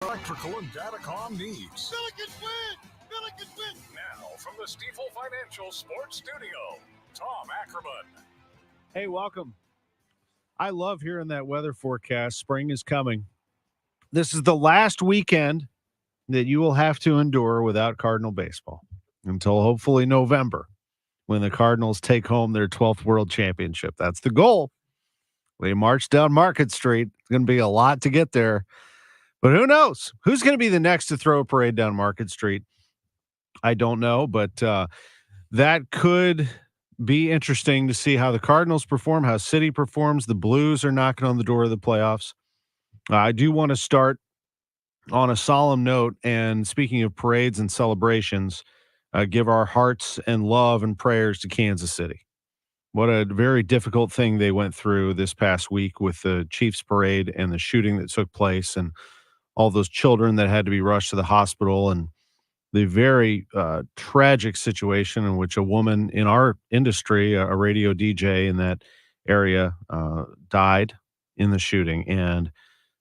Electrical and datacom needs. Billy can win! Billy can win! Now, from the Stifel Financial Sports Studio, Tom Ackerman. Hey, welcome. I love hearing that weather forecast. Spring is coming. This is the last weekend that you will have to endure without Cardinal baseball until hopefully November, when the Cardinals take home their 12th World Championship. That's the goal. They march down Market Street. It's going to be a lot to get there. But who knows? Who's going to be the next to throw a parade down Market Street? I don't know, but that could be interesting to see how the Cardinals perform, how City performs. The Blues are knocking on the door of the playoffs. I do want to start on a solemn note, and speaking of parades and celebrations, give our hearts and love and prayers to Kansas City. What a very difficult thing they went through this past week with the Chiefs parade and the shooting that took place and all those children that had to be rushed to the hospital, and the very tragic situation in which a woman in our industry, a radio DJ in that area, died in the shooting. And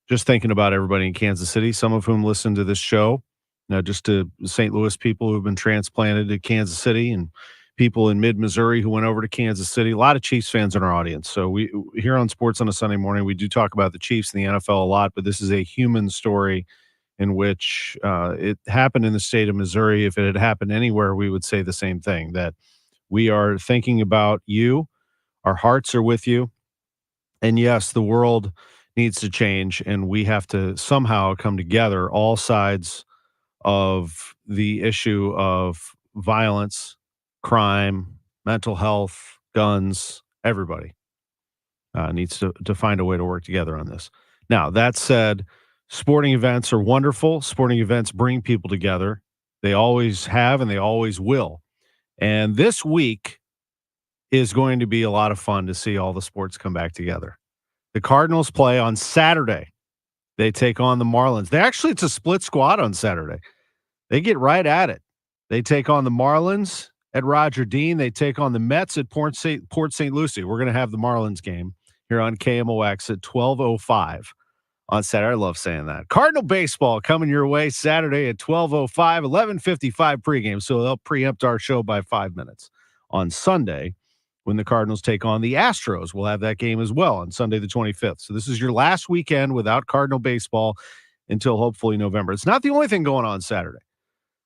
just thinking about everybody in Kansas City, some of whom listen to this show, just to St. Louis people who've been transplanted to Kansas City, and people in mid-Missouri who went over to Kansas City. A lot of Chiefs fans in our audience. So we here on Sports on a Sunday Morning, we do talk about the Chiefs and the NFL a lot, but this is a human story in which it happened in the state of Missouri. If it had happened anywhere, we would say the same thing, that we are thinking about you. Our hearts are with you. And yes, the world needs to change, and we have to somehow come together, all sides of the issue of violence, crime, mental health, guns. Everybody needs to find a way to work together on this. Now, that said, sporting events are wonderful. Sporting events bring people together. They always have, and they always will. And this week is going to be a lot of fun to see all the sports come back together. The Cardinals play on Saturday. They take on the Marlins. It's a split squad on Saturday. They get right at it. They take on the Marlins at Roger Dean. They take on the Mets at Port St. Lucie. We're going to have the Marlins game here on KMOX at 12:05 on Saturday. I love saying that. Cardinal baseball coming your way Saturday at 12:05, 11:55 pregame. So they'll preempt our show by 5 minutes. On Sunday, when the Cardinals take on the Astros, we'll have that game as well on Sunday the 25th. So this is your last weekend without Cardinal baseball until hopefully November. It's not the only thing going on Saturday.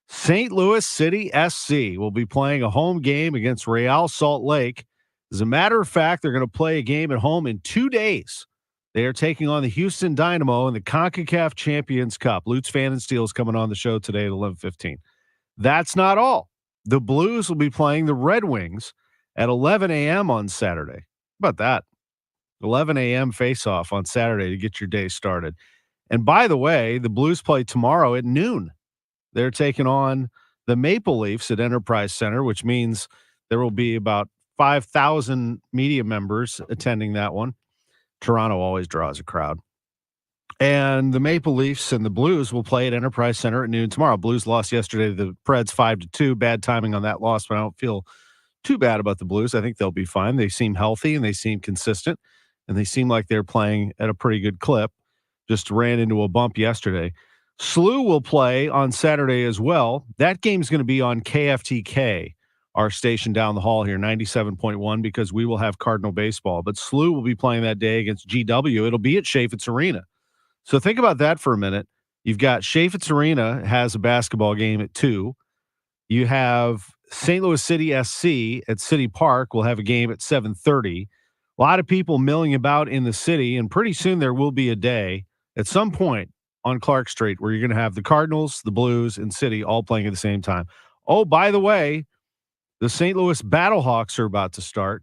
St. Louis City SC will be playing a home game against Real Salt Lake. As a matter of fact, they're going to play a game at home in 2 days. They are taking on the Houston Dynamo in the CONCACAF Champions Cup. Lutz Fan and Steel is coming on the show today at 11:15. That's not all. The Blues will be playing the Red Wings at 11 a.m. on Saturday. How about that? 11 a.m. face-off on Saturday to get your day started. And by the way, the Blues play tomorrow at noon. They're taking on the Maple Leafs at Enterprise Center, which means there will be about 5,000 media members attending that one. Toronto always draws a crowd. And the Maple Leafs and the Blues will play at Enterprise Center at noon tomorrow. Blues lost yesterday to the Preds 5-2. Bad timing on that loss, but I don't feel too bad about the Blues. I think they'll be fine. They seem healthy and they seem consistent, and they seem like they're playing at a pretty good clip. Just ran into a bump yesterday. SLU will play on Saturday as well. That game's going to be on KFTK, our station down the hall here, 97.1, because we will have Cardinal baseball. But SLU will be playing that day against GW. It'll be at Chaffetz Arena. So think about that for a minute. You've got Chaffetz Arena has a basketball game at 2. You have St. Louis City SC at City Park will have a game at 7:30. A lot of people milling about in the city, and pretty soon there will be a day at some point on Clark Street where you're going to have the Cardinals, the Blues, and City all playing at the same time. Oh, by the way, the St. Louis Battlehawks are about to start.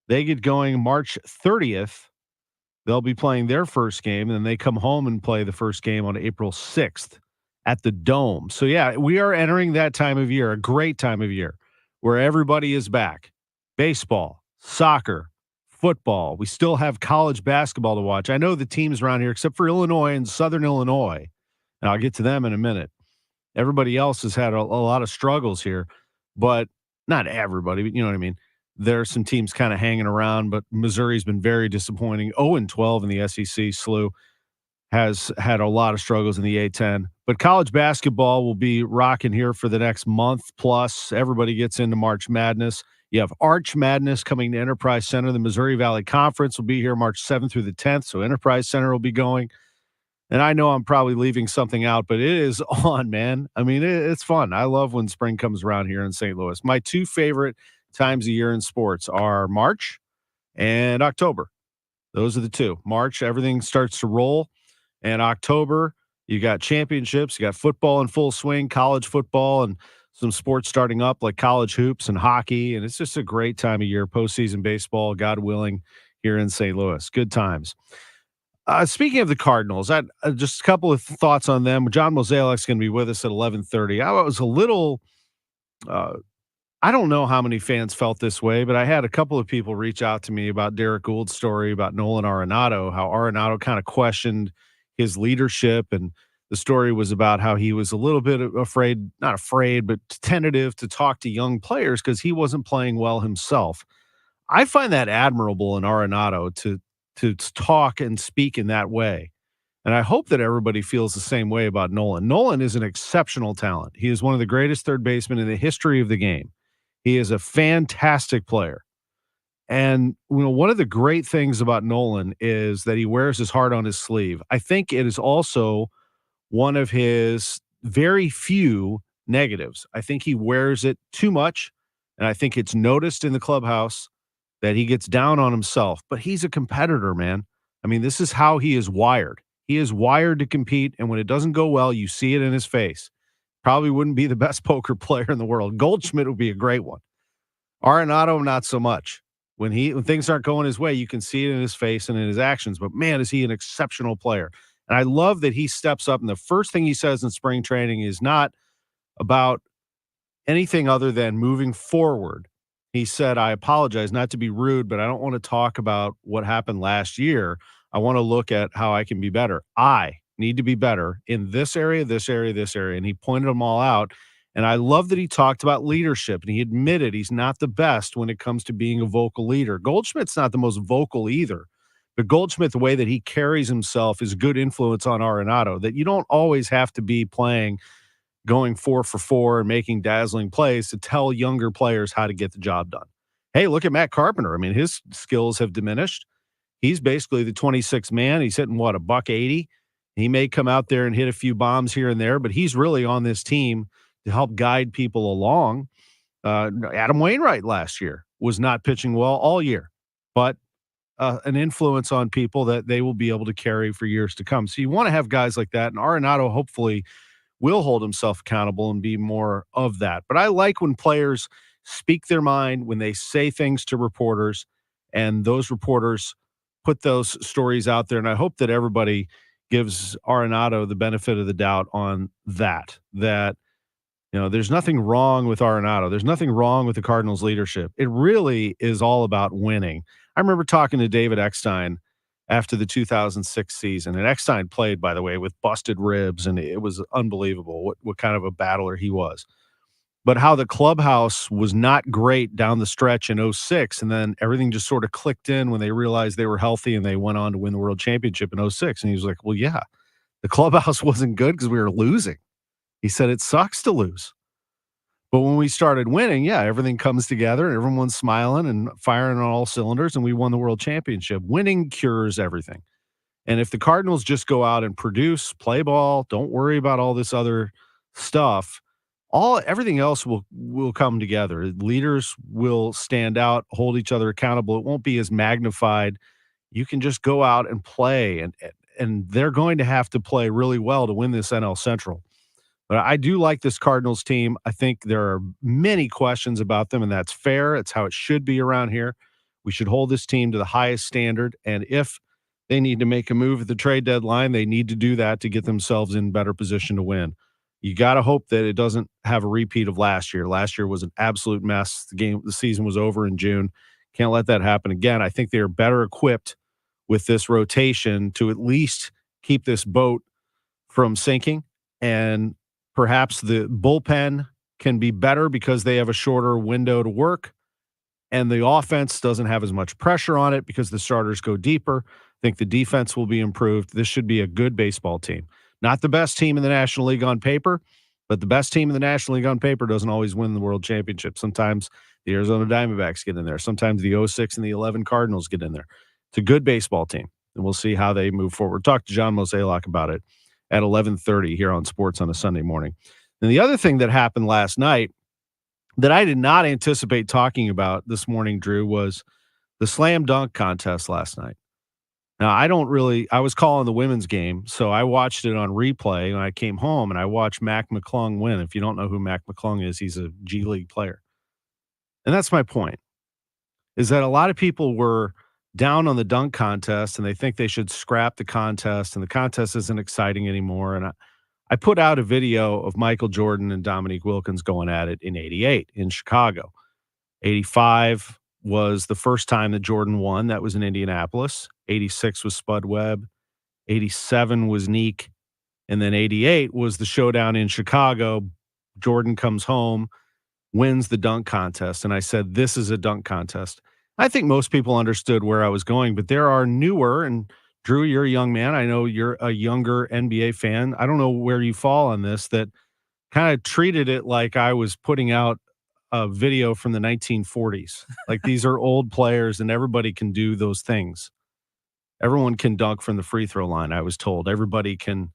They get going March 30th. They'll be playing their first game, and then they come home and play the first game on April 6th at the Dome. So, yeah, we are entering that time of year, a great time of year, where everybody is back. Baseball, soccer, football. We still have college basketball to watch. I know the teams around here, except for Illinois and Southern Illinois, and I'll get to them in a minute. Everybody else has had a lot of struggles here, but not everybody, but you know what I mean? There are some teams kind of hanging around, but Missouri's been very disappointing. 0-12 in the SEC. SLU has had a lot of struggles in the A-10. But college basketball will be rocking here for the next month plus. Everybody gets into March Madness. You have Arch Madness coming to Enterprise Center. The Missouri Valley Conference will be here March 7th through the 10th, so Enterprise Center will be going. And I know I'm probably leaving something out, but it is on, man. I mean, it's fun. I love when spring comes around here in St. Louis. My two favorite times a year in sports are March and October. Those are the two. March, everything starts to roll. And October, you got championships, you got football in full swing, college football, and some sports starting up like college hoops and hockey. And it's just a great time of year, postseason baseball, God willing, here in St. Louis. Good times. Speaking of the Cardinals, just a couple of thoughts on them. John Mosalek's going to be with us at 11:30. I was a little I don't know how many fans felt this way, but I had a couple of people reach out to me about Derek Gould's story about Nolan Arenado, how Arenado kind of questioned his leadership. And the story was about how he was a little bit not afraid, but tentative to talk to young players because he wasn't playing well himself. I find that admirable in Arenado to talk and speak in that way. And I hope that everybody feels the same way about Nolan. Nolan is an exceptional talent. He is one of the greatest third basemen in the history of the game. He is a fantastic player. And one of the great things about Nolan is that he wears his heart on his sleeve. I think it is also one of his very few negatives. I think he wears it too much, and I think it's noticed in the clubhouse that he gets down on himself. But he's a competitor, man. I mean, this is how he is wired. He is wired to compete, and when it doesn't go well, you see it in his face. Probably wouldn't be the best poker player in the world. Goldschmidt would be a great one. Arenado, not so much. When things aren't going his way, you can see it in his face and in his actions. But man, is he an exceptional player. And I love that he steps up, and the first thing he says in spring training is not about anything other than moving forward. He said, I apologize, not to be rude, but I don't want to talk about what happened last year. I want to look at how I can be better. I need to be better in this area, this area, this area. And he pointed them all out. And I love that he talked about leadership, and he admitted he's not the best when it comes to being a vocal leader. Goldschmidt's not the most vocal either, but Goldschmidt, the way that he carries himself is a good influence on Arenado, that you don't always have to be going 4 for 4 and making dazzling plays to tell younger players how to get the job done. Hey, look at Matt Carpenter. I mean, his skills have diminished. He's basically the 26th man. He's hitting, what, $180? He may come out there and hit a few bombs here and there, but he's really on this team to help guide people along. Adam Wainwright last year was not pitching well all year, but an influence on people that they will be able to carry for years to come. So you want to have guys like that, and Arenado hopefully will hold himself accountable and be more of that. But I like when players speak their mind, when they say things to reporters, and those reporters put those stories out there. And I hope that everybody gives Arenado the benefit of the doubt on that, there's nothing wrong with Arenado. There's nothing wrong with the Cardinals' leadership. It really is all about winning. I remember talking to David Eckstein after the 2006 season. And Eckstein played, by the way, with busted ribs, and it was unbelievable what kind of a battler he was. But how the clubhouse was not great down the stretch in 2006, and then everything just sort of clicked in when they realized they were healthy, and they went on to win the world championship in 2006. And he was like, well, yeah, the clubhouse wasn't good because we were losing. He said, it sucks to lose. But when we started winning, yeah, everything comes together and everyone's smiling and firing on all cylinders, and we won the world championship. Winning cures everything. And if the Cardinals just go out and produce, play ball, don't worry about all this other stuff, everything else will come together. Leaders will stand out, hold each other accountable. It won't be as magnified. You can just go out and play, and they're going to have to play really well to win this NL Central. But I do like this Cardinals team. I think there are many questions about them, and that's fair. It's how it should be around here. We should hold this team to the highest standard, and if they need to make a move at the trade deadline, they need to do that to get themselves in better position to win. You got to hope that it doesn't have a repeat of last year. Last year was an absolute mess. The season was over in June. Can't let that happen again. I think they are better equipped with this rotation to at least keep this boat from sinking, and perhaps the bullpen can be better because they have a shorter window to work, and the offense doesn't have as much pressure on it because the starters go deeper. think the defense will be improved. This should be a good baseball team. Not the best team in the National League on paper, but the best team in the National League on paper doesn't always win the World Championship. Sometimes the Arizona Diamondbacks get in there. Sometimes the 06 and the 11 Cardinals get in there. It's a good baseball team, and we'll see how they move forward. Talk to John Mozeliak about it at 11:30 here on Sports on a Sunday morning. And the other thing that happened last night that I did not anticipate talking about this morning, Drew, was the slam dunk contest last night. Now, I was calling the women's game, so I watched it on replay, and I came home and I watched Mac McClung win. If you don't know who Mac McClung is, he's a G League player. And that's my point, is that a lot of people were down on the dunk contest and they think they should scrap the contest and the contest isn't exciting anymore. And I put out a video of Michael Jordan and Dominique Wilkins going at it in 88 in Chicago. 85 was the first time that Jordan won. That was in Indianapolis. 86 was Spud Webb. 87 was Neek. And then 88 was the showdown in Chicago. Jordan comes home, wins the dunk contest. And I said, this is a dunk contest. I think most people understood where I was going, but there are newer, and Drew, you're a young man. I know you're a younger NBA fan. I don't know where you fall on this, that kind of treated it like I was putting out a video from the 1940s. Like these are old players and everybody can do those things. Everyone can dunk from the free throw line, I was told. Everybody can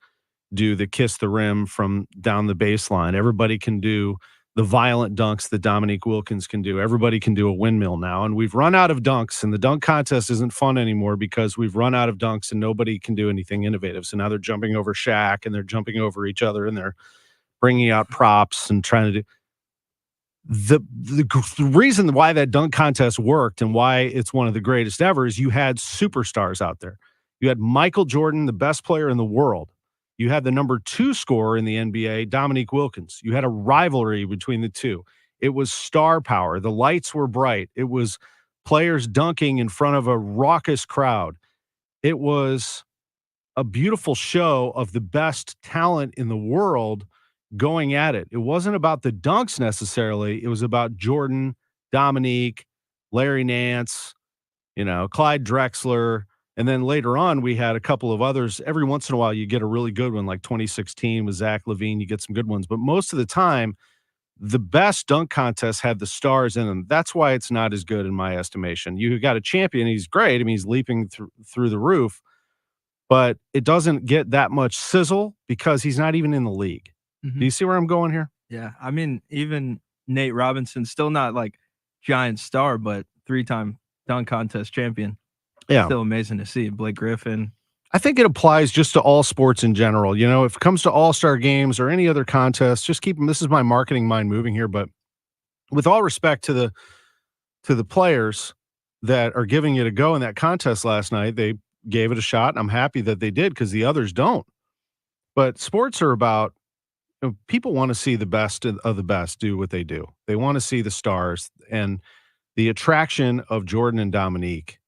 do the kiss the rim from down the baseline. Everybody can do the violent dunks that Dominique Wilkins can do. Everybody can do a windmill now. And we've run out of dunks, and the dunk contest isn't fun anymore because we've run out of dunks and nobody can do anything innovative. So now they're jumping over Shaq and they're jumping over each other and they're bringing out props and trying to do. The reason why that dunk contest worked and why it's one of the greatest ever is you had superstars out there. You had Michael Jordan, the best player in the world. You had the number 2 scorer in the NBA, Dominique Wilkins. You had a rivalry between the two. It was star power. The lights were bright. It was players dunking in front of a raucous crowd. It was a beautiful show of the best talent in the world going at it. It wasn't about the dunks necessarily. It was about Jordan, Dominique, Larry Nance, Clyde Drexler. And then later on, we had a couple of others. Every once in a while, you get a really good one, like 2016 with Zach LaVine. You get some good ones. But most of the time, the best dunk contests had the stars in them. That's why it's not as good in my estimation. You got a champion. He's great. I mean, he's leaping through the roof. But it doesn't get that much sizzle because he's not even in the league. Mm-hmm. Do you see where I'm going here? Yeah. I mean, even Nate Robinson, still not like giant star, but 3-time dunk contest champion. Yeah. Still amazing to see. Blake Griffin. I think it applies just to all sports in general. If it comes to all-star games or any other contest, just keep them. This is my marketing mind moving here, but with all respect to the players that are giving it a go in that contest last night, they gave it a shot. And I'm happy that they did because the others don't. But sports are about, people want to see the best of the best do what they do. They want to see the stars, and the attraction of Jordan and Dominique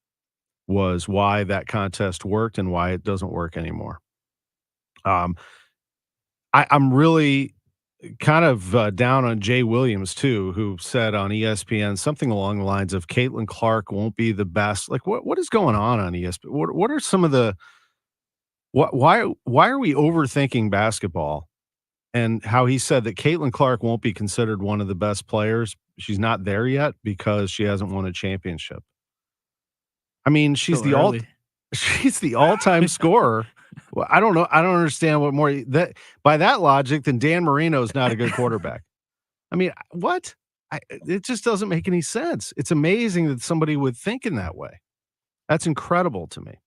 was why that contest worked and why it doesn't work anymore. I'm really kind of down on Jay Williams too, who said on ESPN something along the lines of Caitlin Clark won't be the best. Like what is going on ESPN? What are some of the, why are we overthinking basketball? And how he said that Caitlin Clark won't be considered one of the best players. She's not there yet because she hasn't won a championship. I mean, she's the all-time scorer. Well, I don't know. I don't understand what more that by that logic, then Dan Marino is not a good quarterback. I mean, what? It just doesn't make any sense. It's amazing that somebody would think in that way. That's incredible to me.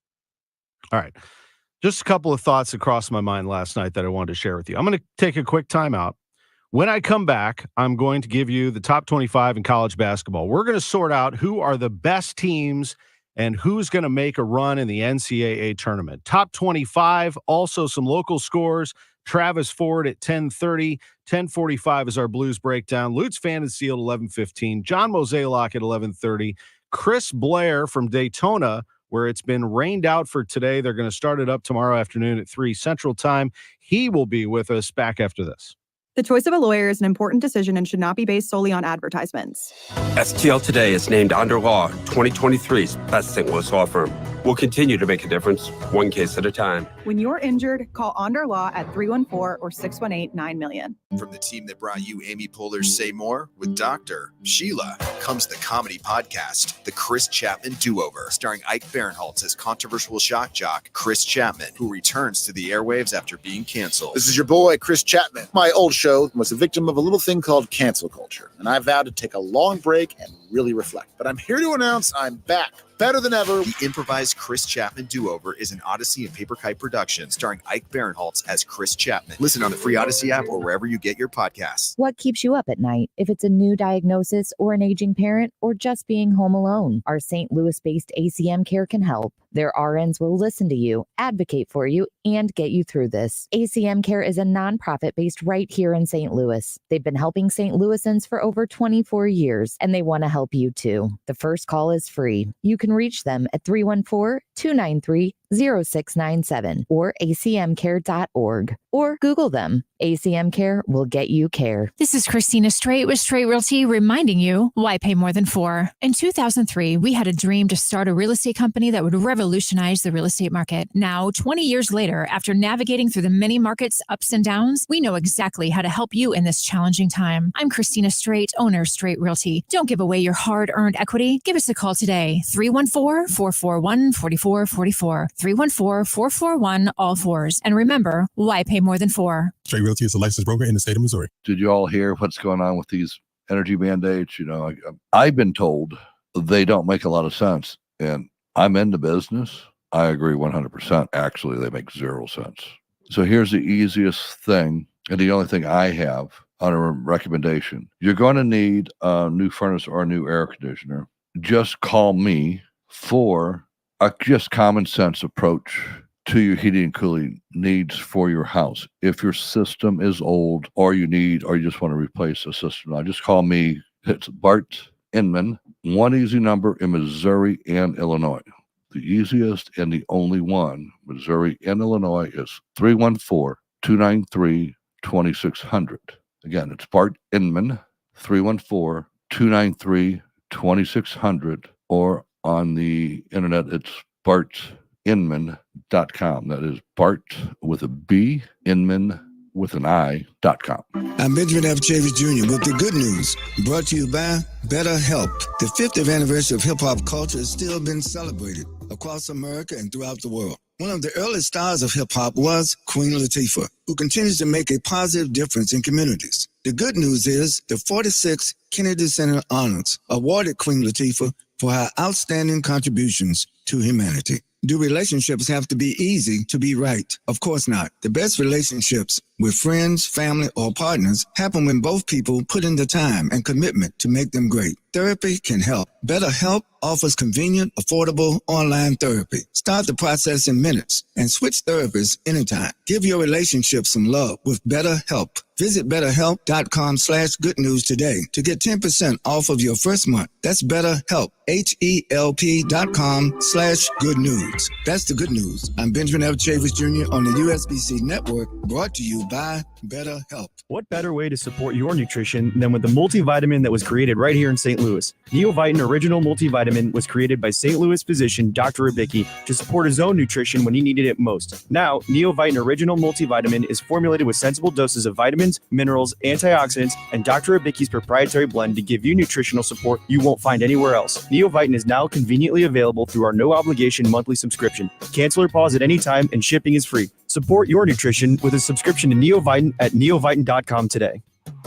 All right. Just a couple of thoughts that crossed my mind last night that I wanted to share with you. I'm going to take a quick timeout. When I come back, I'm going to give you the top 25 in college basketball. We're going to sort out who are the best teams and who's going to make a run in the NCAA tournament. Top 25, also some local scores. Travis Ford at 10:30. 10:45 is our Blues breakdown. Lutz Fan and Seal 11:15. John Mozeliak at 11:30. Chris Blair from Daytona, where it's been rained out for today. They're going to start it up tomorrow afternoon at 3 Central Time. He will be with us back after this. The choice of a lawyer is an important decision and should not be based solely on advertisements. STL Today is named Under Law 2023's best St. Louis law firm. We'll continue to make a difference, one case at a time. When you're injured, call Onder Law at 314 or 618-9000000. From the team that brought you Amy Poehler's Say More with Dr. Sheila comes the comedy podcast, The Chris Chapman Do-Over, starring Ike Barinholtz as controversial shock jock Chris Chapman, who returns to the airwaves after being canceled. This is your boy, Chris Chapman. My old show was a victim of a little thing called cancel culture, and I vowed to take a long break and really reflect. But I'm here to announce I'm back. Better than ever. The improvised Chris Chapman Do-Over is an Odyssey and Paper Kite production starring Ike Barinholtz as Chris Chapman. Listen on the free Odyssey app or wherever you get your podcasts. What keeps you up at night? If it's a new diagnosis or an aging parent or just being home alone, our St. Louis-based ACM Care can help. Their RNs will listen to you, advocate for you, and get you through this. ACM Care is a nonprofit based right here in St. Louis. They've been helping St. Louisans for over 24 years, and they want to help you too. The first call is free. You can reach them at 314-293-0697 or acmcare.org or Google them. ACM Care will get you care. This is Christina Straight with Straight Realty reminding you why pay more than $4. In 2003, we had a dream to start a real estate company that would revolutionize the real estate market. Now, 20 years later, after navigating through the many markets' ups and downs, we know exactly how to help you in this challenging time. I'm Christina Straight, owner of Straight Realty. Don't give away your hard-earned equity. Give us a call today, 314-441-4444, 314-441-all-4s. And remember, why pay more than $4? Straight Realty is a licensed broker in the state of Missouri. Did you all hear what's going on with these energy mandates? You know, I've been told they don't make a lot of sense, and I'm in the business. I agree 100%. Actually, they make 0 sense. So here's the easiest thing, and the only thing I have on a recommendation. You're going to need a new furnace or a new air conditioner. Just call me for a just common sense approach to your heating and cooling needs for your house. If your system is old or you just want to replace a system, now just call me. It's Bart Inman, one easy number in Missouri and Illinois. The easiest and the only one, Missouri and Illinois, is 314-293-2600. Again, it's Bart Inman, 314-293-2600, or on the internet, it's bartinman.com. That is Bart with a B, Inman with an I.com. I'm Benjamin F. Chavis Jr. with the good news, brought to you by BetterHelp. The 50th anniversary of hip-hop culture has still been celebrated across America and throughout the world. One of the early stars of hip-hop was Queen Latifah, who continues to make a positive difference in communities. The good news is the 46th Kennedy Center Honors awarded Queen Latifah for her outstanding contributions to humanity. Do relationships have to be easy to be right? Of course not. The best relationships with friends, family, or partners happen when both people put in the time and commitment to make them great. Therapy can help. BetterHelp offers convenient, affordable online therapy. Start the process in minutes and switch therapists anytime. Give your relationship some love with BetterHelp. Visit BetterHelp.com/good news today to get 10% off of your first month. That's BetterHelp, HELP.com/good news. That's the good news. I'm Benjamin F. Chavis Jr. on the USBC Network, brought to you by BetterHelp. What better way to support your nutrition than with the multivitamin that was created right here in St. Louis? Neovitin Original Multivitamin was created by St. Louis physician Dr. Ribicki to support his own nutrition when he needed it most. Now, Neovitin Original Multivitamin is formulated with sensible doses of vitamins, minerals, antioxidants, and Dr. Ribicki's proprietary blend to give you nutritional support you won't find anywhere else. Neovitin is now conveniently available through our no-obligation monthly subscription. Cancel or pause at any time, and shipping is free. Support your nutrition with a subscription to Neovitin at neovitin.com today.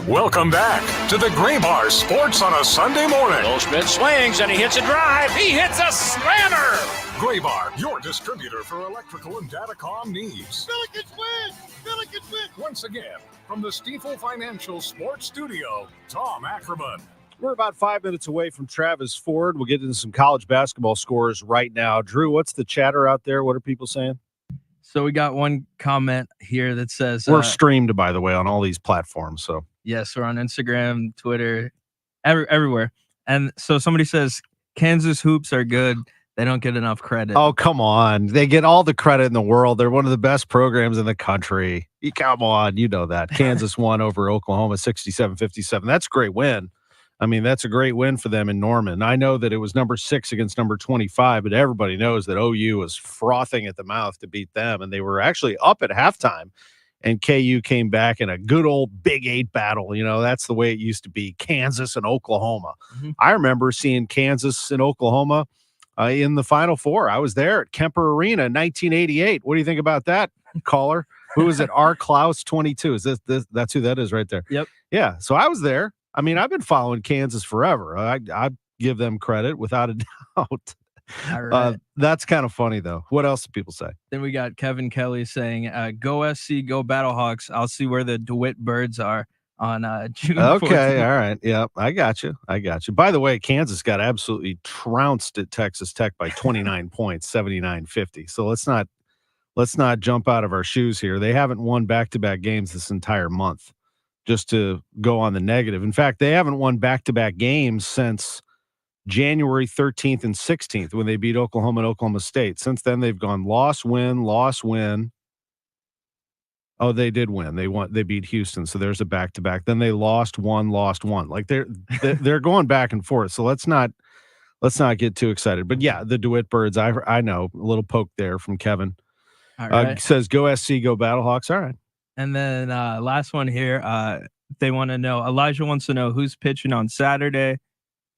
Welcome back to the Gray Bar Sports on a Sunday morning. Goldschmidt swings and he hits a drive. He hits a slammer. Gray Bar, your distributor for electrical and datacom needs. Billikens win! Billikens win! Once again, from the Stifel Financial Sports Studio, Tom Ackerman. We're about 5 minutes away from Travis Ford. We'll get into some college basketball scores right now. Drew, what's the chatter out there? What are people saying? So we got one comment here that says we're streamed, by the way, on all these platforms. So yes, we're on Instagram, Twitter, everywhere. And so somebody says Kansas hoops are good. They don't get enough credit. Oh, come on. They get all the credit in the world. They're one of the best programs in the country. Come on. You know that. Kansas won over Oklahoma 67-57. That's a great win. I mean, that's a great win for them in Norman. I know that it was number 6 against number 25, but everybody knows that OU was frothing at the mouth to beat them, and they were actually up at halftime, and KU came back in a good old Big 8 battle. You know, that's the way it used to be, Kansas and Oklahoma. Mm-hmm. I remember seeing Kansas and Oklahoma in the Final Four. I was there at Kemper Arena in 1988. What do you think about that, caller? Who is it? R. Klaus 22. Is this? That's who that is right there. Yep. Yeah. So I was there. I mean, I've been following Kansas forever. I give them credit without a doubt. All right. That's kind of funny, though. What else do people say? Then we got Kevin Kelly saying, go SC, go Battlehawks. I'll see where the DeWitt Birds are on June 14th. Okay. All right. Yep. I got you. By the way, Kansas got absolutely trounced at Texas Tech by 29 points, 79-50. So let's not jump out of our shoes here. They haven't won back-to-back games this entire month, just to go on the negative. In fact, they haven't won back-to-back games since January 13th and 16th when they beat Oklahoma and Oklahoma State. Since then, they've gone loss, win, loss, win. Oh, they did win. They beat Houston, so there's a back-to-back. Then they lost one. Like they're going back and forth. So let's not get too excited. But yeah, the DeWitt Birds, I know, a little poke there from Kevin. All right. Says go SC, go Battlehawks. All right. And then last one here, they want to know, Elijah wants to know who's pitching on Saturday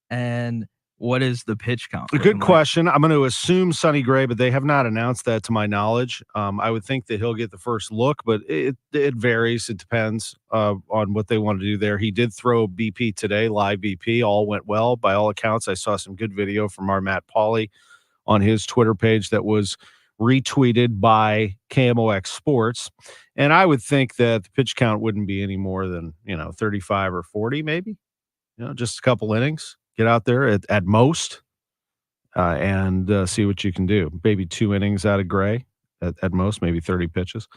and what is the pitch count? A good question. I'm going to assume Sonny Gray, but they have not announced that to my knowledge. I would think that he'll get the first look, but it varies. It depends on what they want to do there. He did throw BP today, live BP. All went well. By all accounts, I saw some good video from our Matt Pauley on his Twitter page that was retweeted by KMOX Sports. And I would think that the pitch count wouldn't be any more than, 35 or 40 maybe. Just a couple innings. Get out there at most and see what you can do. Maybe 2 innings out of Gray at most, maybe 30 pitches.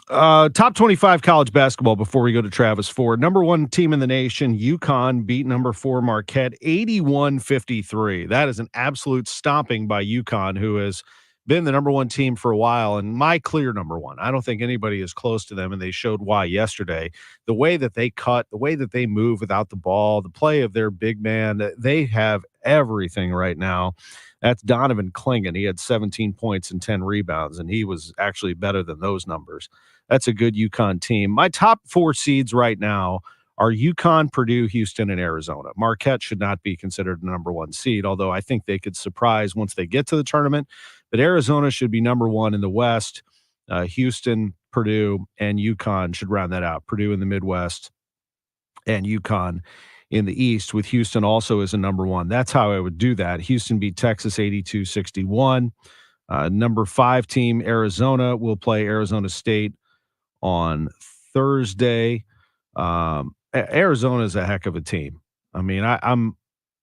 Top 25 college basketball before we go to Travis Ford. Number 1 team in the nation, UConn, beat number 4 Marquette 81-53. That is an absolute stomping by UConn, who has been the number 1 team for a while and my clear number 1. I don't think anybody is close to them, and they showed why yesterday. The way that they cut, the way that they move without the ball, the play of their big man, they have everything right now. That's Donovan Clingan. He had 17 points and 10 rebounds, and he was actually better than those numbers. That's a good UConn team. My top 4 seeds right now are UConn, Purdue, Houston, and Arizona. Marquette should not be considered the number 1 seed, although I think they could surprise once they get to the tournament. But Arizona should be number 1 in the West. Houston, Purdue, and UConn should round that out. Purdue in the Midwest and UConn in the East, with Houston also as a number 1. That's how I would do that. Houston beat Texas 82-61. Number 5 team, Arizona, will play Arizona State on Thursday. Arizona is a heck of a team. I mean, I'm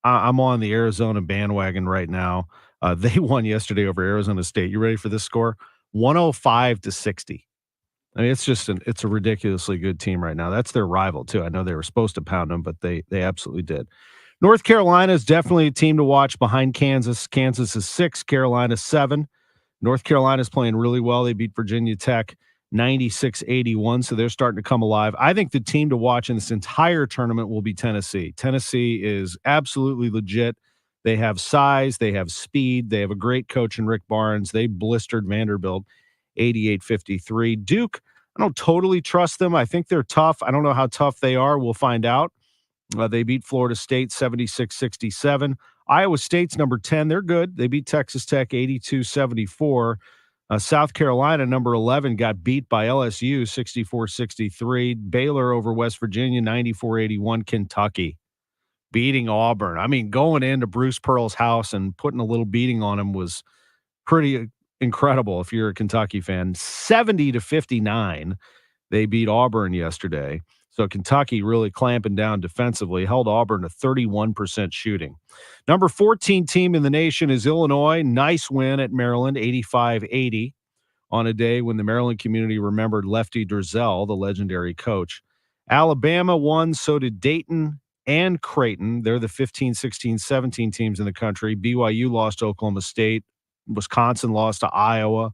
on the Arizona bandwagon right now. They won yesterday over Arizona State. You ready for this score? 105-60. I mean, it's a ridiculously good team right now. That's their rival too. I know they were supposed to pound them, but they absolutely did. North Carolina is definitely a team to watch behind Kansas. Kansas is 6, Carolina 7. North Carolina is playing really well. They beat Virginia Tech 96-81, so they're starting to come alive. I think the team to watch in this entire tournament will be Tennessee. Tennessee is absolutely legit. They have size, they have speed, they have a great coach in Rick Barnes. They blistered Vanderbilt 88-53. Duke, I don't totally trust them. I think they're tough. I don't know how tough they are. We'll find out. They beat Florida State 76-67. Iowa State's number 10. They're good. They beat Texas Tech 82-74. South Carolina, number 11, got beat by LSU 64-63. Baylor over West Virginia 94-81. Kentucky beating Auburn. I mean, going into Bruce Pearl's house and putting a little beating on him was pretty incredible if you're a Kentucky fan. 70-59. They beat Auburn yesterday. So Kentucky really clamping down defensively, held Auburn to 31% shooting. Number 14 team in the nation is Illinois. Nice win at Maryland, 85-80, on a day when the Maryland community remembered Lefty Driesell, the legendary coach. Alabama won, so did Dayton and Creighton. They're the 15, 16, 17 teams in the country. BYU lost to Oklahoma State. Wisconsin lost to Iowa.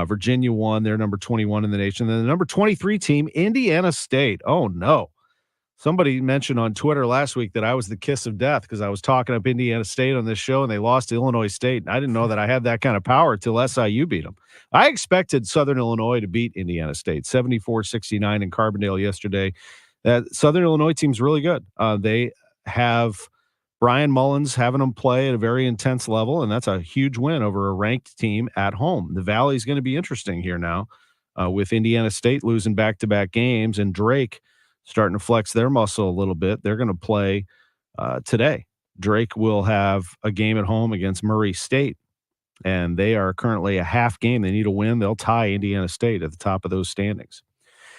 Virginia won. They're number 21 in the nation. Then the number 23 team, Indiana State. Oh, no. Somebody mentioned on Twitter last week that I was the kiss of death because I was talking up Indiana State on this show and they lost to Illinois State. I didn't know that I had that kind of power till SIU beat them. I expected Southern Illinois to beat Indiana State 74-69 in Carbondale yesterday. That Southern Illinois team's really good. They have Brian Mullins having them play at a very intense level, and that's a huge win over a ranked team at home. The Valley's going to be interesting here now with Indiana State losing back-to-back games and Drake starting to flex their muscle a little bit. They're going to play today. Drake will have a game at home against Murray State, and they are currently a half game. They need a win. They'll tie Indiana State at the top of those standings.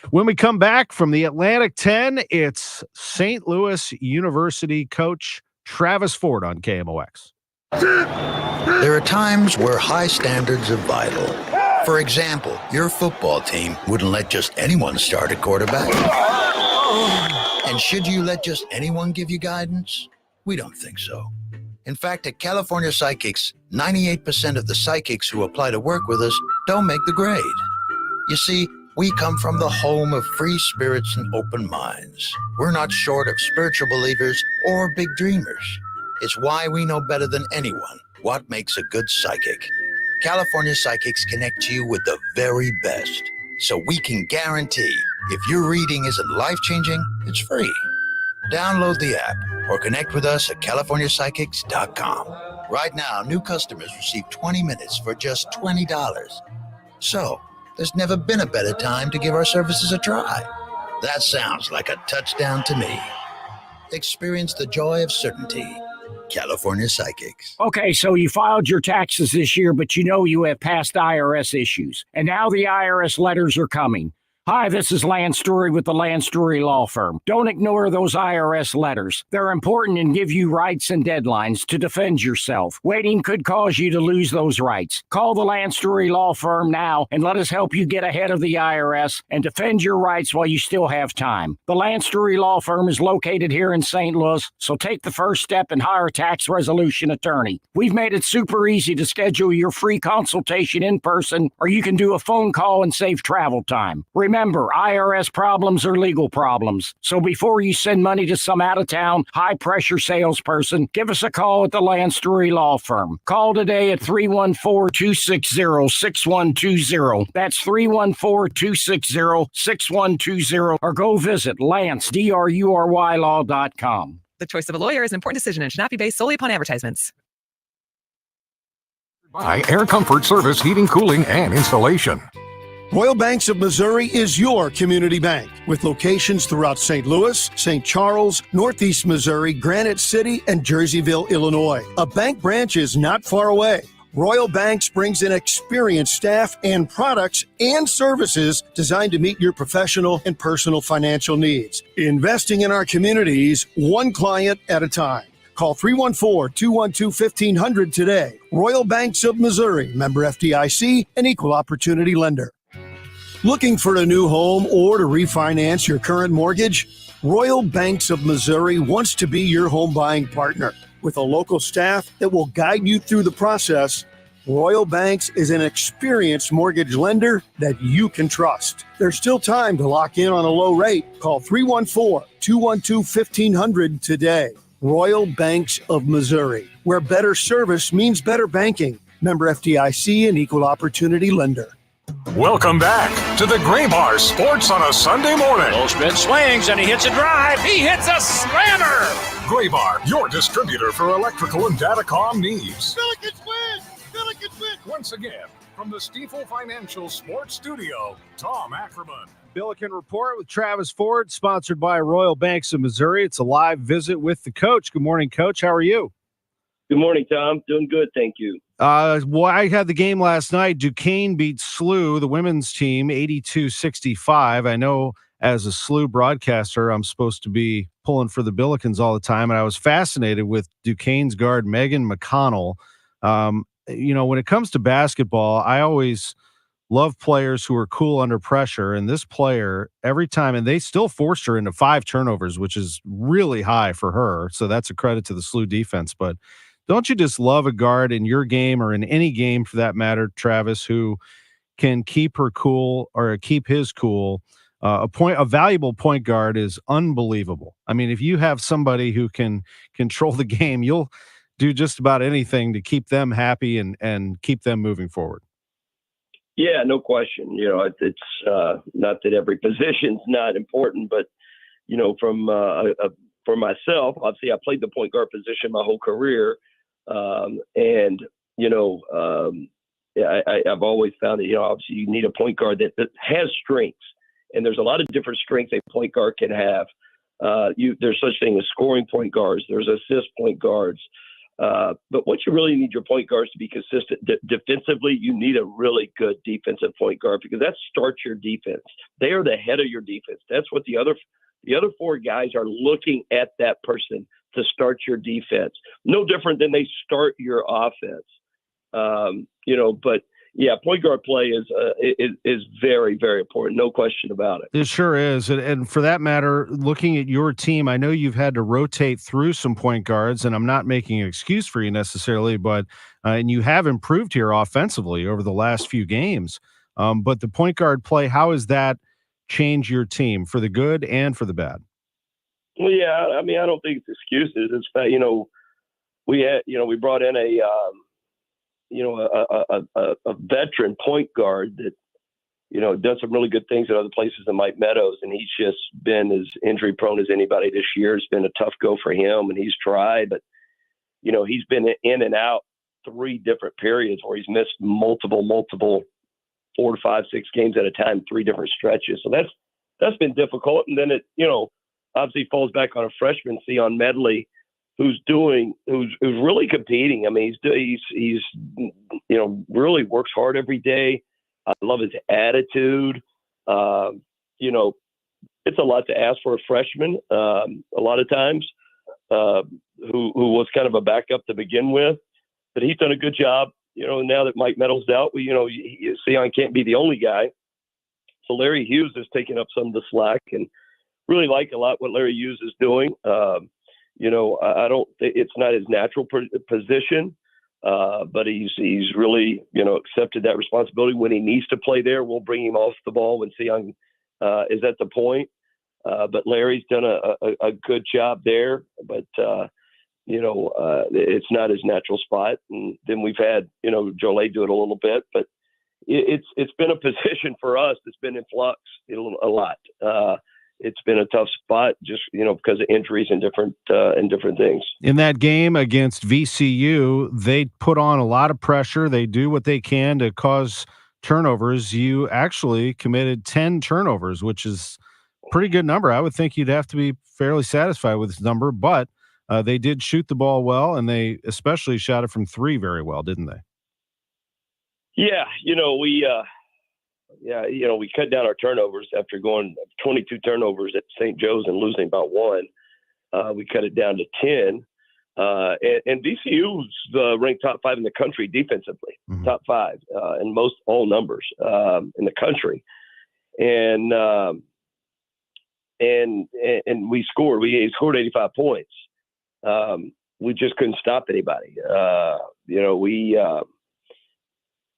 When we come back from the Atlantic 10, it's St. Louis University coach Travis Ford on KMOX. There are times where high standards are vital. For example, your football team wouldn't let just anyone start at quarterback. And should you let just anyone give you guidance? We don't think so. In fact, at California Psychics, 98% of the psychics who apply to work with us don't make the grade. You see, we come from the home of free spirits and open minds. We're not short of spiritual believers or big dreamers. It's why we know better than anyone what makes a good psychic. California Psychics connect you with the very best, so we can guarantee if your reading isn't life-changing, it's free. Download the app or connect with us at CaliforniaPsychics.com. Right now, new customers receive 20 minutes for just $20. So, there's never been a better time to give our services a try. That sounds like a touchdown to me. Experience the joy of certainty. California Psychics. Okay, so you filed your taxes this year, but you know you have past IRS issues. And now the IRS letters are coming. Hi, this is Lance Story with the Lance Story Law Firm. Don't ignore those IRS letters. They're important and give you rights and deadlines to defend yourself. Waiting could cause you to lose those rights. Call the Lance Story Law Firm now and let us help you get ahead of the IRS and defend your rights while you still have time. The Lance Story Law Firm is located here in St. Louis, so take the first step and hire a tax resolution attorney. We've made it super easy to schedule your free consultation in person, or you can do a phone call and save travel time. Remember, IRS problems are legal problems. So before you send money to some out-of-town, high-pressure salesperson, give us a call at the Lance Story Law Firm. Call today at 314-260-6120. That's 314-260-6120. Or go visit LanceDruryLaw.com. The choice of a lawyer is an important decision and should not be based solely upon advertisements. By Air Comfort Service Heating, Cooling, and Installation. Royal Banks of Missouri is your community bank with locations throughout St. Louis, St. Charles, Northeast Missouri, Granite City, and Jerseyville, Illinois. A bank branch is not far away. Royal Banks brings in experienced staff and products and services designed to meet your professional and personal financial needs. Investing in our communities, one client at a time. Call 314-212-1500 today. Royal Banks of Missouri, member FDIC, and equal opportunity lender. Looking for a new home or to refinance your current mortgage? Royal Banks of Missouri wants to be your home buying partner. With a local staff that will guide you through the process, Royal Banks is an experienced mortgage lender that you can trust. There's still time to lock in on a low rate. Call 314-212-1500 today. Royal Banks of Missouri, where better service means better banking. Member FDIC and equal opportunity lender. Welcome back to the Gray Bar Sports on a Sunday morning. Low spin swings and he hits a drive. He hits a slammer. Gray Bar, your distributor for electrical and datacom needs. Billikens win! Billikens win! Once again, from the Stifel Financial Sports Studio, Tom Ackerman. Billiken Report with Travis Ford, sponsored by Royal Banks of Missouri. It's a live visit with the coach. Good morning, Coach. How are you? Good morning, Tom. Doing good, thank you. Well, I had the game last night. Duquesne beat SLU, the women's team, 82-65. I know as a SLU broadcaster, I'm supposed to be pulling for the Billikens all the time, and I was fascinated with Duquesne's guard, Megan McConnell. When it comes to basketball, I always love players who are cool under pressure, and this player, every time, and they still forced her into 5 turnovers, which is really high for her, so that's a credit to the SLU defense, but don't you just love a guard in your game or in any game for that matter, Travis, who can keep her cool or keep his cool a valuable point guard is unbelievable. I mean, if you have somebody who can control the game, you'll do just about anything to keep them happy and keep them moving forward. Yeah, no question. It's not that every position's not important, but for myself, obviously, I played the point guard position my whole career, and I've always found that obviously you need a point guard that has strengths, and there's a lot of different strengths a point guard can have. There's such thing as scoring point guards. There's assist point guards. But what you really need your point guards to be consistent defensively, you need a really good defensive point guard because that starts your defense. They are the head of your defense. That's what the other four guys are looking at that person to start your defense. No different than they start your offense. But yeah, point guard play is very, very important. No question about it. It sure is. And for that matter, looking at your team, I know you've had to rotate through some point guards, and I'm not making an excuse for you necessarily, but and you have improved here offensively over the last few games. But the point guard play, how has that changed your team for the good and for the bad? Well, yeah, I mean, I don't think it's excuses. It's we brought in a veteran point guard that, done some really good things at other places than Mike Meadows. And he's just been as injury prone as anybody this year. It's been a tough go for him and he's tried, but he's been in and out 3 different periods where he's missed multiple 4 to 5, 6 games at a time, 3 different stretches. So that's been difficult. And then it, obviously falls back on a freshman, Sion Medley, who's really competing. I mean, he's really works hard every day. I love his attitude. It's a lot to ask for a freshman. A lot of times, who was kind of a backup to begin with, but he's done a good job. Now that Mike Meadows out, Sion can't be the only guy. So Larry Hughes has taken up some of the slack, and really like a lot what Larry Hughes is doing. I don't. It's not his natural position, but he's really accepted that responsibility. When he needs to play there, we'll bring him off the ball when Sion is at the point. But Larry's done a good job there. But it's not his natural spot. And then we've had Jolie do it a little bit, but it's been a position for us that's been in flux a lot. It's been a tough spot just, because of injuries and different things. In that game against VCU, they put on a lot of pressure. They do what they can to cause turnovers. You actually committed 10 turnovers, which is a pretty good number. I would think you'd have to be fairly satisfied with this number, but they did shoot the ball well, and they especially shot it from 3 very well, didn't they? Yeah, we cut down our turnovers after going 22 turnovers at St. Joe's and losing about 1. We cut it down to 10. And VCU's ranked top 5 in the country defensively, top 5 in most all numbers in the country. And we scored. We scored 85 points. We just couldn't stop anybody.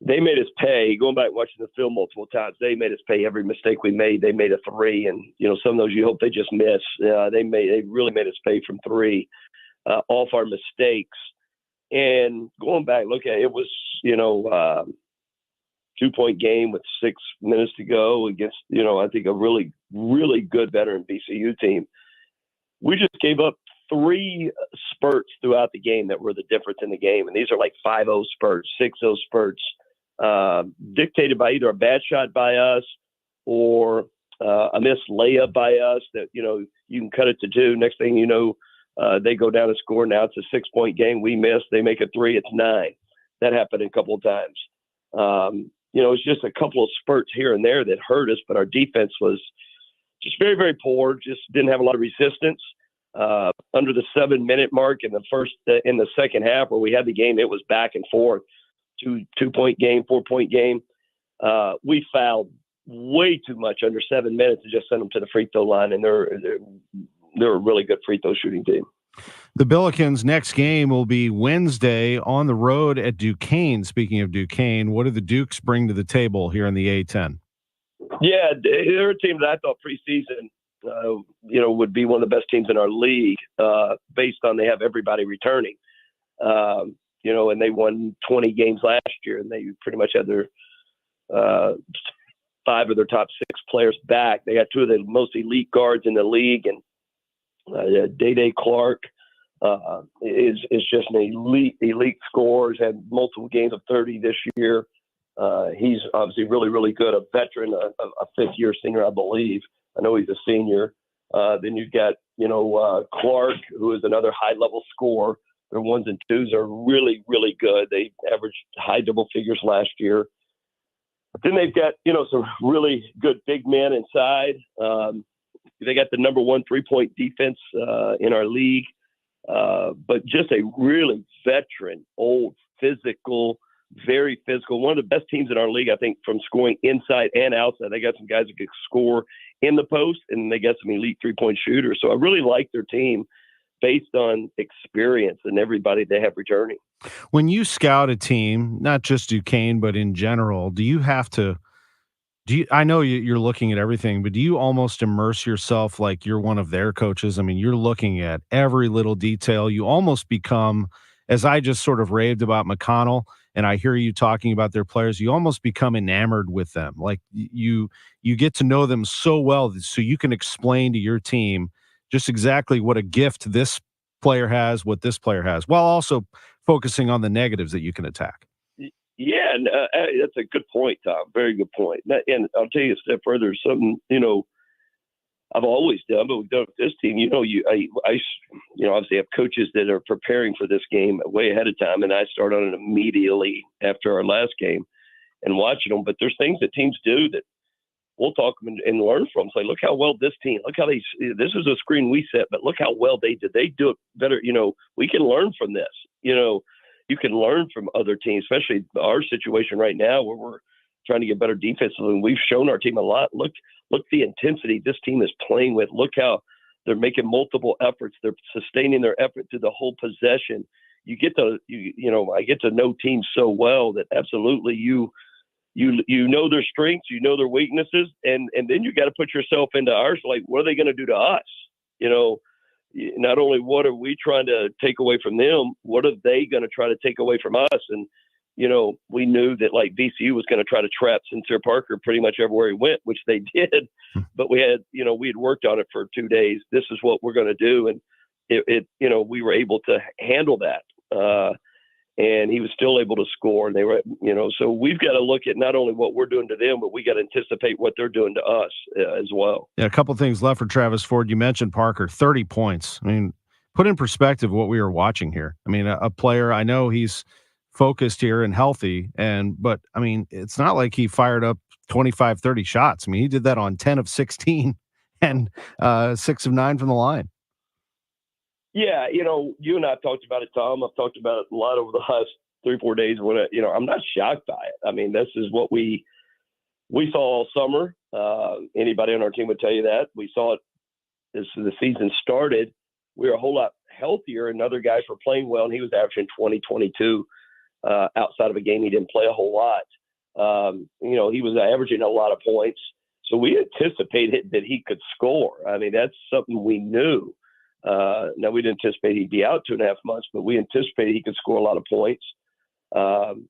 They made us pay. Going back and watching the film multiple times, they made us pay every mistake we made. They made a 3, and some of those you hope they just miss. They really made us pay from 3 off our mistakes. And going back, look at it, was 2-point game with 6 minutes to go against I think a really, really good veteran VCU team. We just gave up 3 spurts throughout the game that were the difference in the game, and these are like 5-0 spurts, 6-0 spurts. Dictated by either a bad shot by us or a missed layup by us that, you can cut it to 2. Next thing you know, they go down and score. Now it's a 6-point game. We miss. They make a 3. It's 9. That happened a couple of times. It's just a couple of spurts here and there that hurt us, but our defense was just very, very poor. Just didn't have a lot of resistance. Under the 7-minute mark in the second half where we had the game, it was back and forth. 2-point game, 4-point game. We fouled way too much under 7 minutes and just sent them to the free throw line, and they're a really good free throw shooting team. The Billikens' next game will be Wednesday on the road at Duquesne. Speaking of Duquesne, what do the Dukes bring to the table here in the A-10? Yeah, they're a team that I thought preseason, would be one of the best teams in our league, based on they have everybody returning. And they won 20 games last year, and they pretty much had their 5 of their top 6 players back. They got 2 of the most elite guards in the league, and Day Clark is just an elite scorer. He's had multiple games of 30 this year. He's obviously really, really good, a veteran, a fifth-year senior, I believe. I know he's a senior. Then you've got, Clark, who is another high-level scorer. Their 1s and 2s are really, really good. They averaged high double figures last year. Then they've got, some really good big men inside. They got the number 1 3-point defense in our league, but just a really veteran, old, physical, very physical. One of the best teams in our league, I think, from scoring inside and outside. They got some guys that can score in the post, and they got some elite 3-point shooters. So I really like their team based on experience and everybody they have returning. When you scout a team, not just Duquesne, but in general, I know you're looking at everything, but do you almost immerse yourself like you're one of their coaches? I mean, you're looking at every little detail. You almost become, as I just sort of raved about McConnell, and I hear you talking about their players, you almost become enamored with them. Like you get to know them so well, so you can explain to your team just exactly what a gift this player has, what this player has, while also focusing on the negatives that you can attack. Yeah, and that's a good point, Tom. Very good point. And I'll tell you a step further. Something I've always done, but we've done with this team. I obviously have coaches that are preparing for this game way ahead of time, and I start on it immediately after our last game and watching them. But there's things that teams do that we'll talk and learn from. Say, look how well this team. Look how this is a screen we set, but look how well they did. They do it better. We can learn from this. You can learn from other teams, especially our situation right now where we're trying to get better defensively. And we've shown our team a lot. Look the intensity this team is playing with. Look how they're making multiple efforts. They're sustaining their effort through the whole possession. I get to know teams so well that absolutely you know their strengths, you know their weaknesses, and then you got to put yourself into ours. Like, what are they going to do to us? Not only what are we trying to take away from them, what are they going to try to take away from us? And, we knew that like VCU was going to try to trap Sincere Parker pretty much everywhere he went, which they did. But we had worked on it for 2 days. This is what we're going to do. And we were able to handle that. And he was still able to score. And they were, so we've got to look at not only what we're doing to them, but we got to anticipate what they're doing to us as well. Yeah, a couple of things left for Travis Ford. You mentioned Parker, 30 points. I mean, put in perspective what we were watching here. I mean, a player, I know he's focused here and healthy, but I mean, it's not like he fired up 25, 30 shots. I mean, he did that on 10 of 16 and 6 of 9 from the line. Yeah, you and I have talked about it, Tom. I've talked about it a lot over the last 3-4 days. When I'm not shocked by it. I mean, this is what we saw all summer. Anybody on our team would tell you that. We saw it as the season started. We were a whole lot healthier, and other guys were playing well, and he was averaging 20, 22 outside of a game he didn't play a whole lot. He was averaging a lot of points. So we anticipated that he could score. I mean, that's something we knew. Now, we didn't anticipate he'd be out 2.5 months, but we anticipated he could score a lot of points. And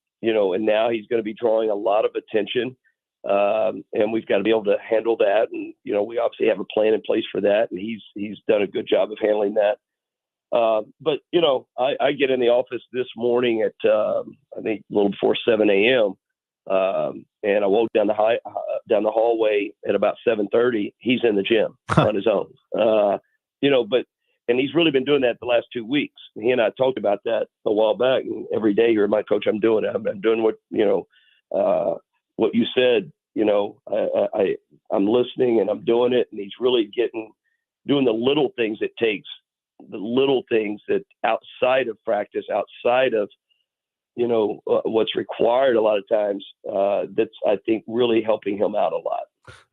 now he's going to be drawing a lot of attention, and we've got to be able to handle that. And, we obviously have a plan in place for that, and he's done a good job of handling that. But I get in the office this morning at, I think a little before 7 a.m. And I walked down the hallway at about 7:30. He's in the gym on his own, and he's really been doing that the last 2 weeks. He and I talked about that a while back. And every day you're my coach, I'm doing it. I'm doing what you said. I'm listening and I'm doing it. And he's really doing the little things it takes, the little things that outside of practice, outside of what's required a lot of times. That's, I think, really helping him out a lot.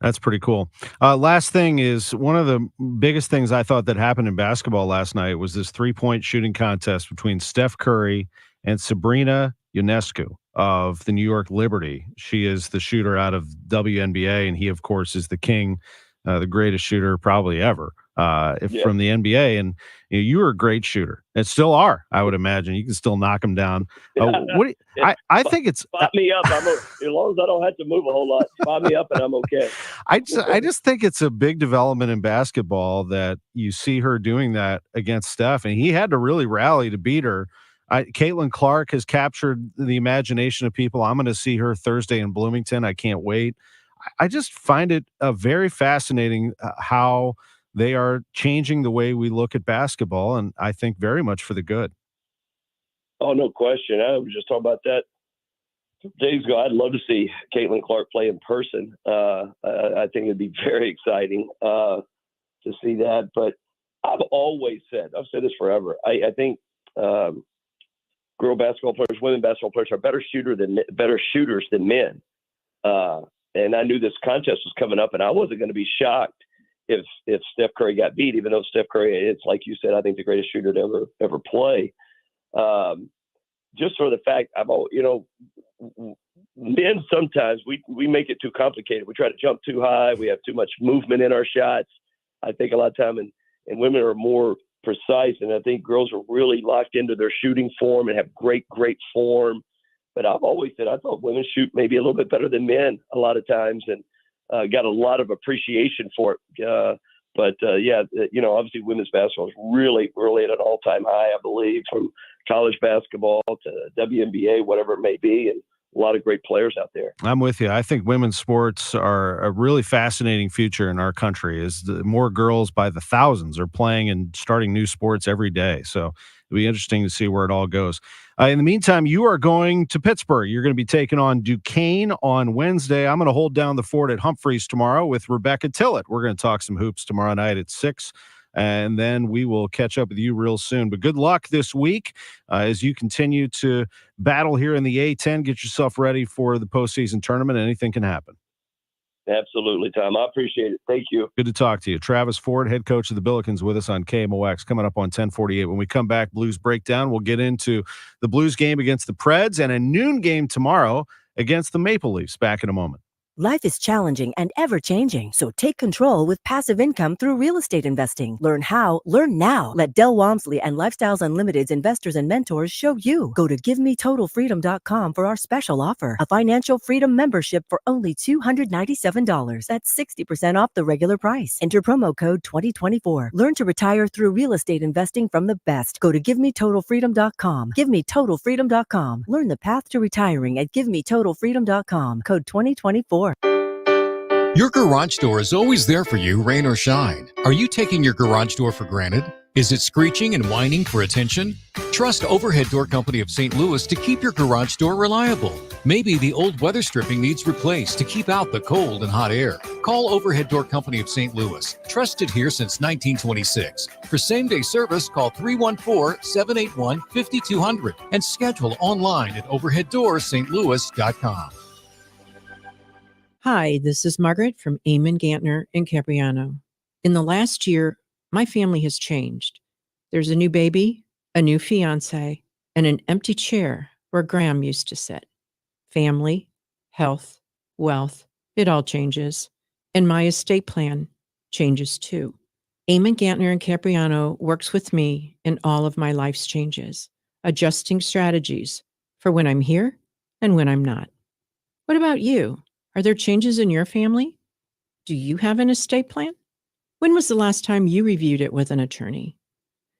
That's pretty cool. Last thing is, one of the biggest things I thought that happened in basketball last night was this 3-point shooting contest between Steph Curry and Sabrina Ionescu. of the New York Liberty. She is the shooter out of WNBA, and he, of course, is the king, the greatest shooter probably ever from the NBA. And you were a great shooter, and still are. I would imagine you can still knock them down. I think it's spot me up. As long as I don't have to move a whole lot, spot me up, and I'm okay. I just think it's a big development in basketball that you see her doing that against Steph, and he had to really rally to beat her. Caitlin Clark has captured the imagination of people. I'm going to see her Thursday in Bloomington. I can't wait. I just find it very fascinating how they are changing the way we look at basketball, and I think very much for the good. Oh, no question. I was just talking about that days ago. I'd love to see Caitlin Clark play in person. I think it'd be very exciting to see that. But I've always said, I've said this forever, I think girl basketball players, women basketball players are better shooters than men. And I knew this contest was coming up, and I wasn't going to be shocked if Steph Curry got beat, even though Steph Curry, it's like you said, I think the greatest shooter to ever play. Just for the fact, men sometimes we make it too complicated. We try to jump too high. We have too much movement in our shots. I think a lot of time, and women are more precise, and I think girls are really locked into their shooting form and have great form. But I've always said I thought women shoot maybe a little bit better than men a lot of times, and got a lot of appreciation for it. Obviously women's basketball is really, really at an all-time high, I believe, from college basketball to WNBA, whatever it may be, and a lot of great players out there. I'm with you. I think women's sports are a really fascinating future in our country, as more girls by the thousands are playing and starting new sports every day. So it'll be interesting to see where it all goes. In the meantime, you are going to Pittsburgh. You're going to be taking on Duquesne on Wednesday. I'm going to hold down the fort at Humphreys tomorrow with Rebecca Tillett. We're going to talk some hoops tomorrow night at 6. And then we will catch up with you real soon. But good luck this week as you continue to battle here in the A-10. Get yourself ready for the postseason tournament. Anything can happen. Absolutely, Tom. I appreciate it. Thank you. Good to talk to you. Travis Ford, head coach of the Billikens, with us on KMOX, coming up on 1048. When we come back, Blues Breakdown, we'll get into the Blues game against the Preds and a noon game tomorrow against the Maple Leafs. Back in a moment. Life is challenging and ever-changing, so take control with passive income through real estate investing. Learn how, learn now. Let Del Walmsley and Lifestyles Unlimited's investors and mentors show you. Go to GiveMeTotalFreedom.com for our special offer. A financial freedom membership for only $297. That's 60% off the regular price. Enter promo code 2024. Learn to retire through real estate investing from the best. Go to GiveMeTotalFreedom.com. GiveMeTotalFreedom.com. Learn the path to retiring at GiveMeTotalFreedom.com. Code 2024. Your garage door is always there for you, rain or shine. Are you taking your garage door for granted? Is it screeching and whining for attention? Trust Overhead Door Company of St. Louis to keep your garage door reliable. Maybe the old weather stripping needs replaced to keep out the cold and hot air. Call Overhead Door Company of St. Louis, trusted here since 1926. For same-day service, call 314-781-5200 and schedule online at overheaddoorsstlouis.com. Hi, this is Margaret from Eamon Gantner in Capriano. In the last year, my family has changed. There's a new baby, a new fiance, and an empty chair where Graham used to sit. Family, health, wealth, it all changes. And my estate plan changes too. Eamon Gantner in Capriano works with me in all of my life's changes, adjusting strategies for when I'm here and when I'm not. What about you? Are there changes in your family? Do you have an estate plan? When was the last time you reviewed it with an attorney?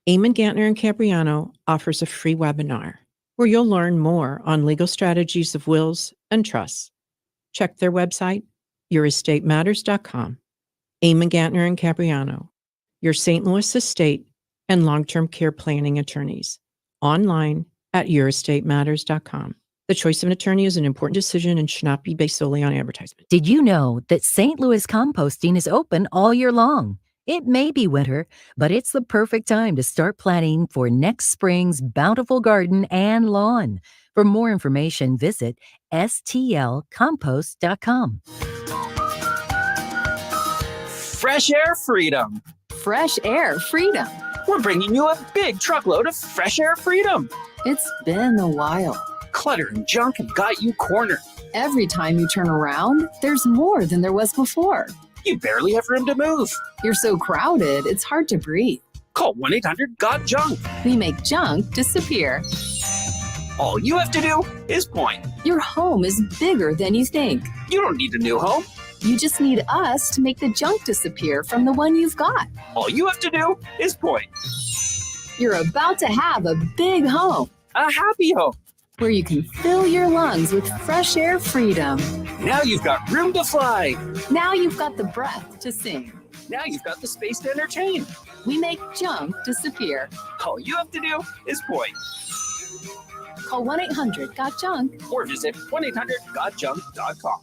Eamon Gantner and Capriano offers a free webinar where you'll learn more on legal strategies of wills and trusts. Check their website, yourestateMatters.com. Eamon Gantner and Capriano, your St. Louis estate and long-term care planning attorneys. Online at yourestateMatters.com. The choice of an attorney is an important decision and should not be based solely on advertisement. Did you know that St. Louis composting is open all year long? It may be winter, but it's the perfect time to start planning for next spring's bountiful garden and lawn. For more information, visit stlcompost.com. Fresh air freedom. Fresh air freedom. We're bringing you a big truckload of fresh air freedom. It's been a while. Clutter and junk have got you cornered. Every time you turn around, there's more than there was before. You barely have room to move. You're so crowded, it's hard to breathe. Call 1-800-GOT-JUNK. We make junk disappear. All you have to do is point. Your home is bigger than you think. You don't need a new home. You just need us to make the junk disappear from the one you've got. All you have to do is point. You're about to have a big home. A happy home. Where you can fill your lungs with fresh air freedom. Now you've got room to fly. Now you've got the breath to sing. Now you've got the space to entertain. We make junk disappear. All you have to do is point. Call 1-800-GOT-JUNK or visit 1-800-GOTJUNK.com.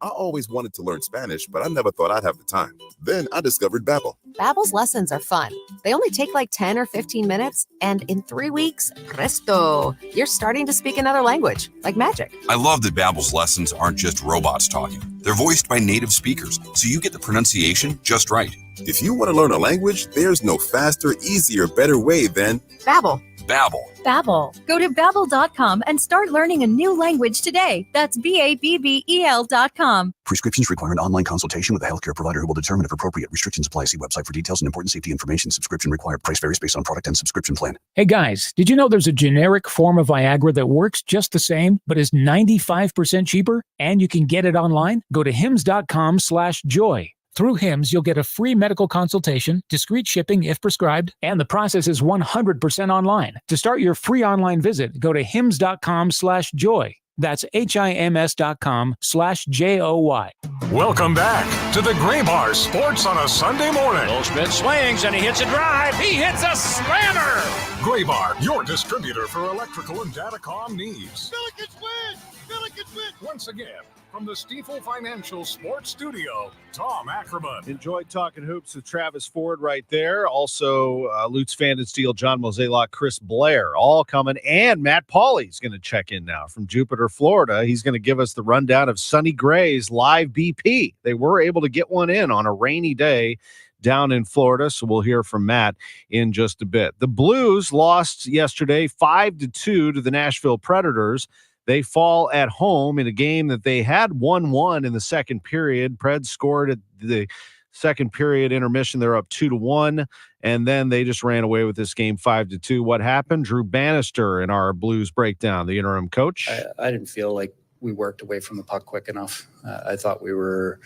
I always wanted to learn Spanish, but I never thought I'd have the time. Then I discovered Babbel. Babbel's lessons are fun. They only take like 10 or 15 minutes, and in 3 weeks, presto, you're starting to speak another language, like magic. I love that Babbel's lessons aren't just robots talking. They're voiced by native speakers, so you get the pronunciation just right. If you want to learn a language, there's no faster, easier, better way than Babbel. Babbel. Babbel. Go to Babbel.com and start learning a new language today. That's BABBEL.com. Prescriptions require an online consultation with a healthcare provider who will determine if appropriate. Restrictions apply. See website for details and important safety information. Subscription required. Price varies based on product and subscription plan. Hey guys, did you know there's a generic form of Viagra that works just the same, but is 95% cheaper? And you can get it online? Go to hims.com/joy. Through HIMS, you'll get a free medical consultation, discreet shipping if prescribed, and the process is 100% online. To start your free online visit, go to hims.com/joy. That's HIMS.com/JOY. Welcome back to the Gray Bar Sports on a Sunday morning. Goldschmidt swings and he hits a drive. He hits a slammer. Gray Bar, your distributor for electrical and datacom needs. Billikens win! Billikens win! Once again, from the Stifel Financial Sports Studio, Tom Ackerman. Enjoyed talking hoops with Travis Ford right there. Also, Lutz Vandensteel, John Mozeliak, Chris Blair, all coming. And Matt Pauley's going to check in now from Jupiter, Florida. He's going to give us the rundown of Sonny Gray's live BP. They were able to get one in on a rainy day down in Florida, so we'll hear from Matt in just a bit. The Blues lost yesterday 5-2 to the Nashville Predators. They fall at home in a game that they had 1-1 in the second period. Preds scored at the second period intermission. They're up 2-1, and then they just ran away with this game 5-2. What happened? Drew Bannister in our Blues breakdown, the interim coach. I didn't feel like we worked away from the puck quick enough. I thought we were,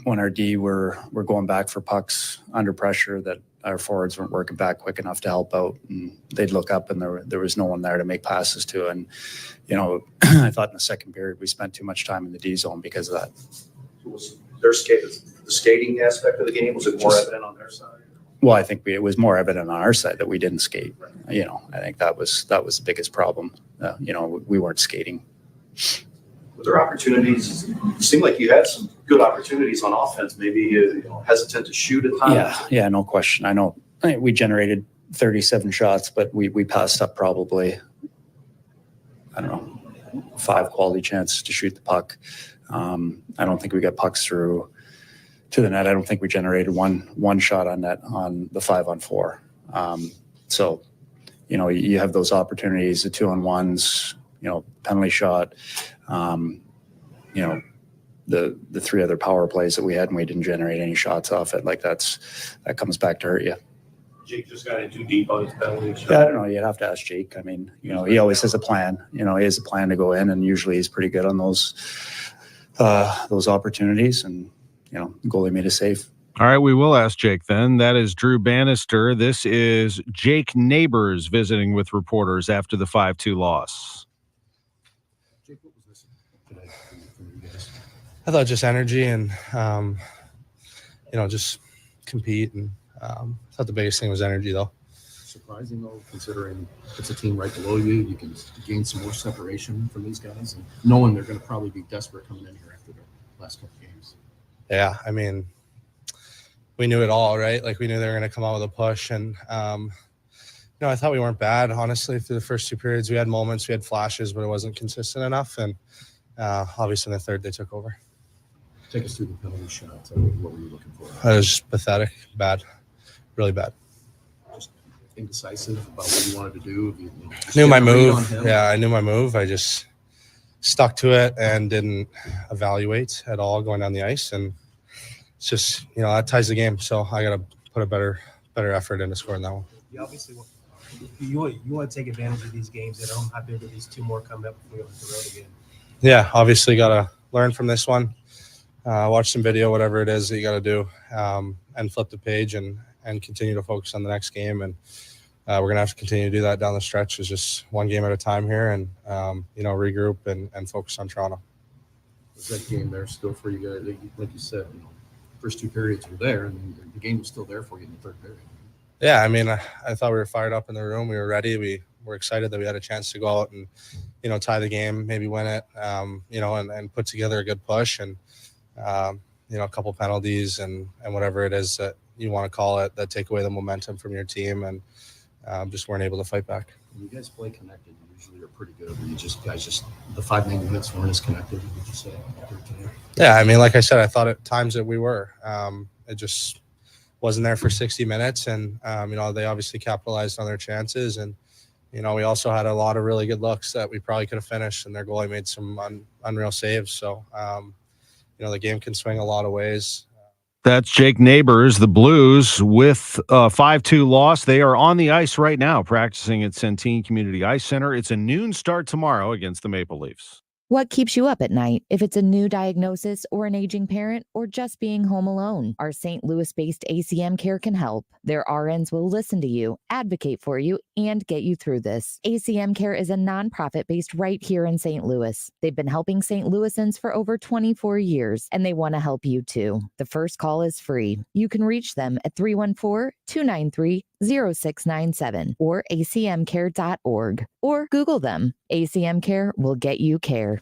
when our D were going back for pucks under pressure, that our forwards weren't working back quick enough to help out, and they'd look up and there was no one there to make passes to. And, I thought in the second period we spent too much time in the D zone because of that. Was the skating aspect of the game, was it more evident on their side? Well, I think it was more evident on our side that we didn't skate. I think that was the biggest problem. We weren't skating. Were there opportunities? It seemed like you had some good opportunities on offense, maybe hesitant to shoot at times. Yeah, no question. I know we generated 37 shots, but we passed up probably, 5 quality chances to shoot the puck. I don't think we got pucks through to the net. I don't think we generated one shot on net on the 5-on-4. So, you have those opportunities, the 2-on-1s, penalty shot, the 3 other power plays that we had, and we didn't generate any shots off it. That comes back to hurt you. Jake just got in too deep on his penalty shot. Yeah, I don't know. You'd have to ask Jake. I mean, he always has a plan. He has a plan to go in, and usually he's pretty good on those opportunities. And goalie made a save. All right, we will ask Jake then. That is Drew Bannister. This is Jake Neighbors visiting with reporters after the 5-2 loss. Jake, what was this today for you guys? I thought just energy and, just compete. And I thought the biggest thing was energy, though. Surprising, though, considering it's a team right below you. You can gain some more separation from these guys, and knowing they're going to probably be desperate coming in here after the last couple games. Yeah, I mean, we knew it all, right? Like, we knew they were going to come out with a push. And, I thought we weren't bad, honestly, through the first 2 periods. We had moments, we had flashes, but it wasn't consistent enough. And obviously in the third, they took over. Take us through the penalty shot. What were you looking for? It was just pathetic, bad, really bad. Just indecisive about what you wanted to do? Knew my get a read on move. him? Yeah, I knew my move. I just stuck to it and didn't evaluate at all going down the ice. And it's just, that ties the game. So I got to put a better effort into scoring that one. You obviously want to take advantage of these games at home. How big are these two more coming up before you hit the road again? Yeah, obviously got to learn from this one. Watch some video, whatever it is that you got to do, and flip the page and continue to focus on the next game. And we're going to have to continue to do that down the stretch. It's just one game at a time here and, regroup and focus on Toronto. Was that game there still for you guys? Like you said, first two periods were there and the game was still there for you in the third period. Yeah, I mean, I thought we were fired up in the room. We were ready. We were excited that we had a chance to go out and, tie the game, maybe win it, and put together a good push and, a couple penalties and whatever it is that you want to call it that take away the momentum from your team and just weren't able to fight back. When you guys play connected, you usually are pretty good. When the 5 main units weren't as connected, would you say? Yeah, I mean, like I said, I thought at times that we were. It just wasn't there for 60 minutes. And, they obviously capitalized on their chances. And, we also had a lot of really good looks that we probably could have finished, and their goalie made some unreal saves. So, the game can swing a lot of ways. That's Jake Neighbors, the Blues, with a 5-2 loss. They are on the ice right now, practicing at Centene Community Ice Center. It's a noon start tomorrow against the Maple Leafs. What keeps you up at night? If it's a new diagnosis or an aging parent or just being home alone, our St. Louis-based ACM Care can help. Their RNs will listen to you, advocate for you, and get you through this. ACM Care is a nonprofit based right here in St. Louis. They've been helping St. Louisans for over 24 years, and they want to help you too. The first call is free. You can reach them at 314-293-0697 or acmcare.org or Google them. ACM Care will get you care.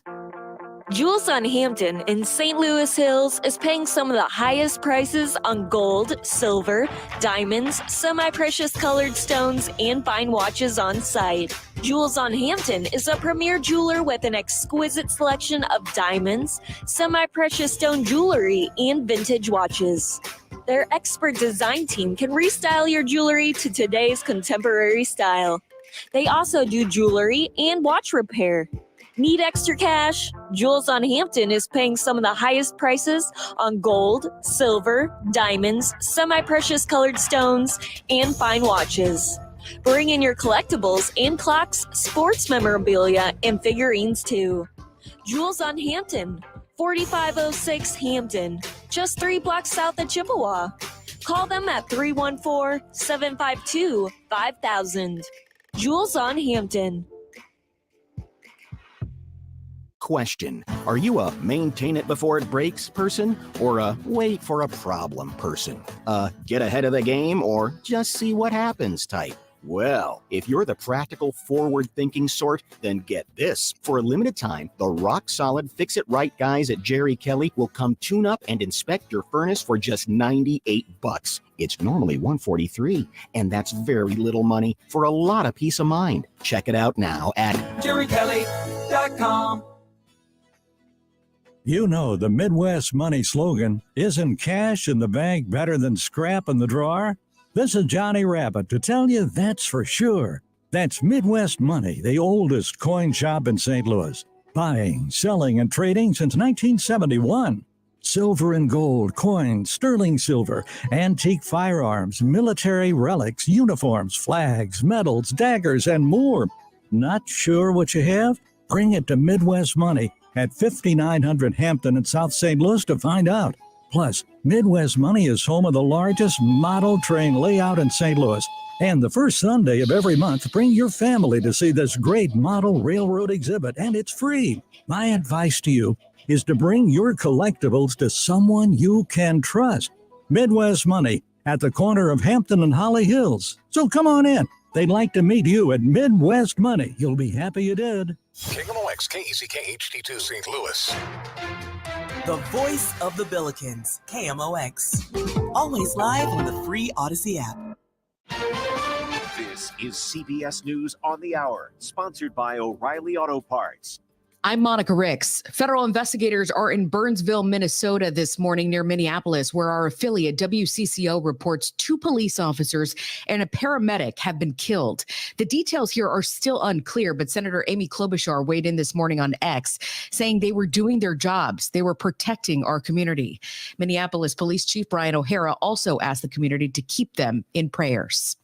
Jewels on Hampton in St. Louis Hills is paying some of the highest prices on gold, silver, diamonds, semi-precious colored stones, and fine watches on site. Jewels on Hampton is a premier jeweler with an exquisite selection of diamonds, semi-precious stone jewelry, and vintage watches. Their expert design team can restyle your jewelry to today's contemporary style. They also do jewelry and watch repair. Need extra cash? Jewels on Hampton is paying some of the highest prices on gold, silver, diamonds, semi-precious colored stones, and fine watches. Bring in your collectibles and clocks, sports memorabilia, and figurines too. Jewels on Hampton, 4506 Hampton, just 3 blocks south of Chippewa. Call them at 314-752-5000. Jewels on Hampton. Question: are you a maintain it before it breaks person or a wait for a problem person? Get ahead of the game or just see what happens type? Well, if you're the practical, forward-thinking sort, then get this. For a limited time, the rock-solid fix-it-right guys at Jerry Kelly will come tune up and inspect your furnace for just $98. It's normally $143, and that's very little money for a lot of peace of mind. Check it out now at jerrykelly.com. You know the Midwest Money slogan, isn't cash in the bank better than scrap in the drawer? This is Johnny Rabbit to tell you that's for sure. That's Midwest Money, the oldest coin shop in St. Louis. Buying, selling, and trading since 1971. Silver and gold, coins, sterling silver, antique firearms, military relics, uniforms, flags, medals, daggers, and more. Not sure what you have? Bring it to Midwest Money at 5900 Hampton in South St. Louis to find out. Plus, Midwest Money is home of the largest model train layout in St. Louis. And the first Sunday of every month, bring your family to see this great model railroad exhibit, and it's free. My advice to you is to bring your collectibles to someone you can trust. Midwest Money at the corner of Hampton and Holly Hills. So come on in. They'd like to meet you at Midwest Money. You'll be happy you did. KMOX, KECK HD2 St. Louis. The voice of the Billikens, KMOX. Always live on the free Odyssey app. This is CBS News on the Hour, sponsored by O'Reilly Auto Parts. I'm Monica Ricks. Federal investigators are in Burnsville, Minnesota this morning near Minneapolis, where our affiliate WCCO reports 2 police officers and a paramedic have been killed. The details here are still unclear, but Senator Amy Klobuchar weighed in this morning on X, saying they were doing their jobs. They were protecting our community. Minneapolis Police Chief Brian O'Hara also asked the community to keep them in prayers.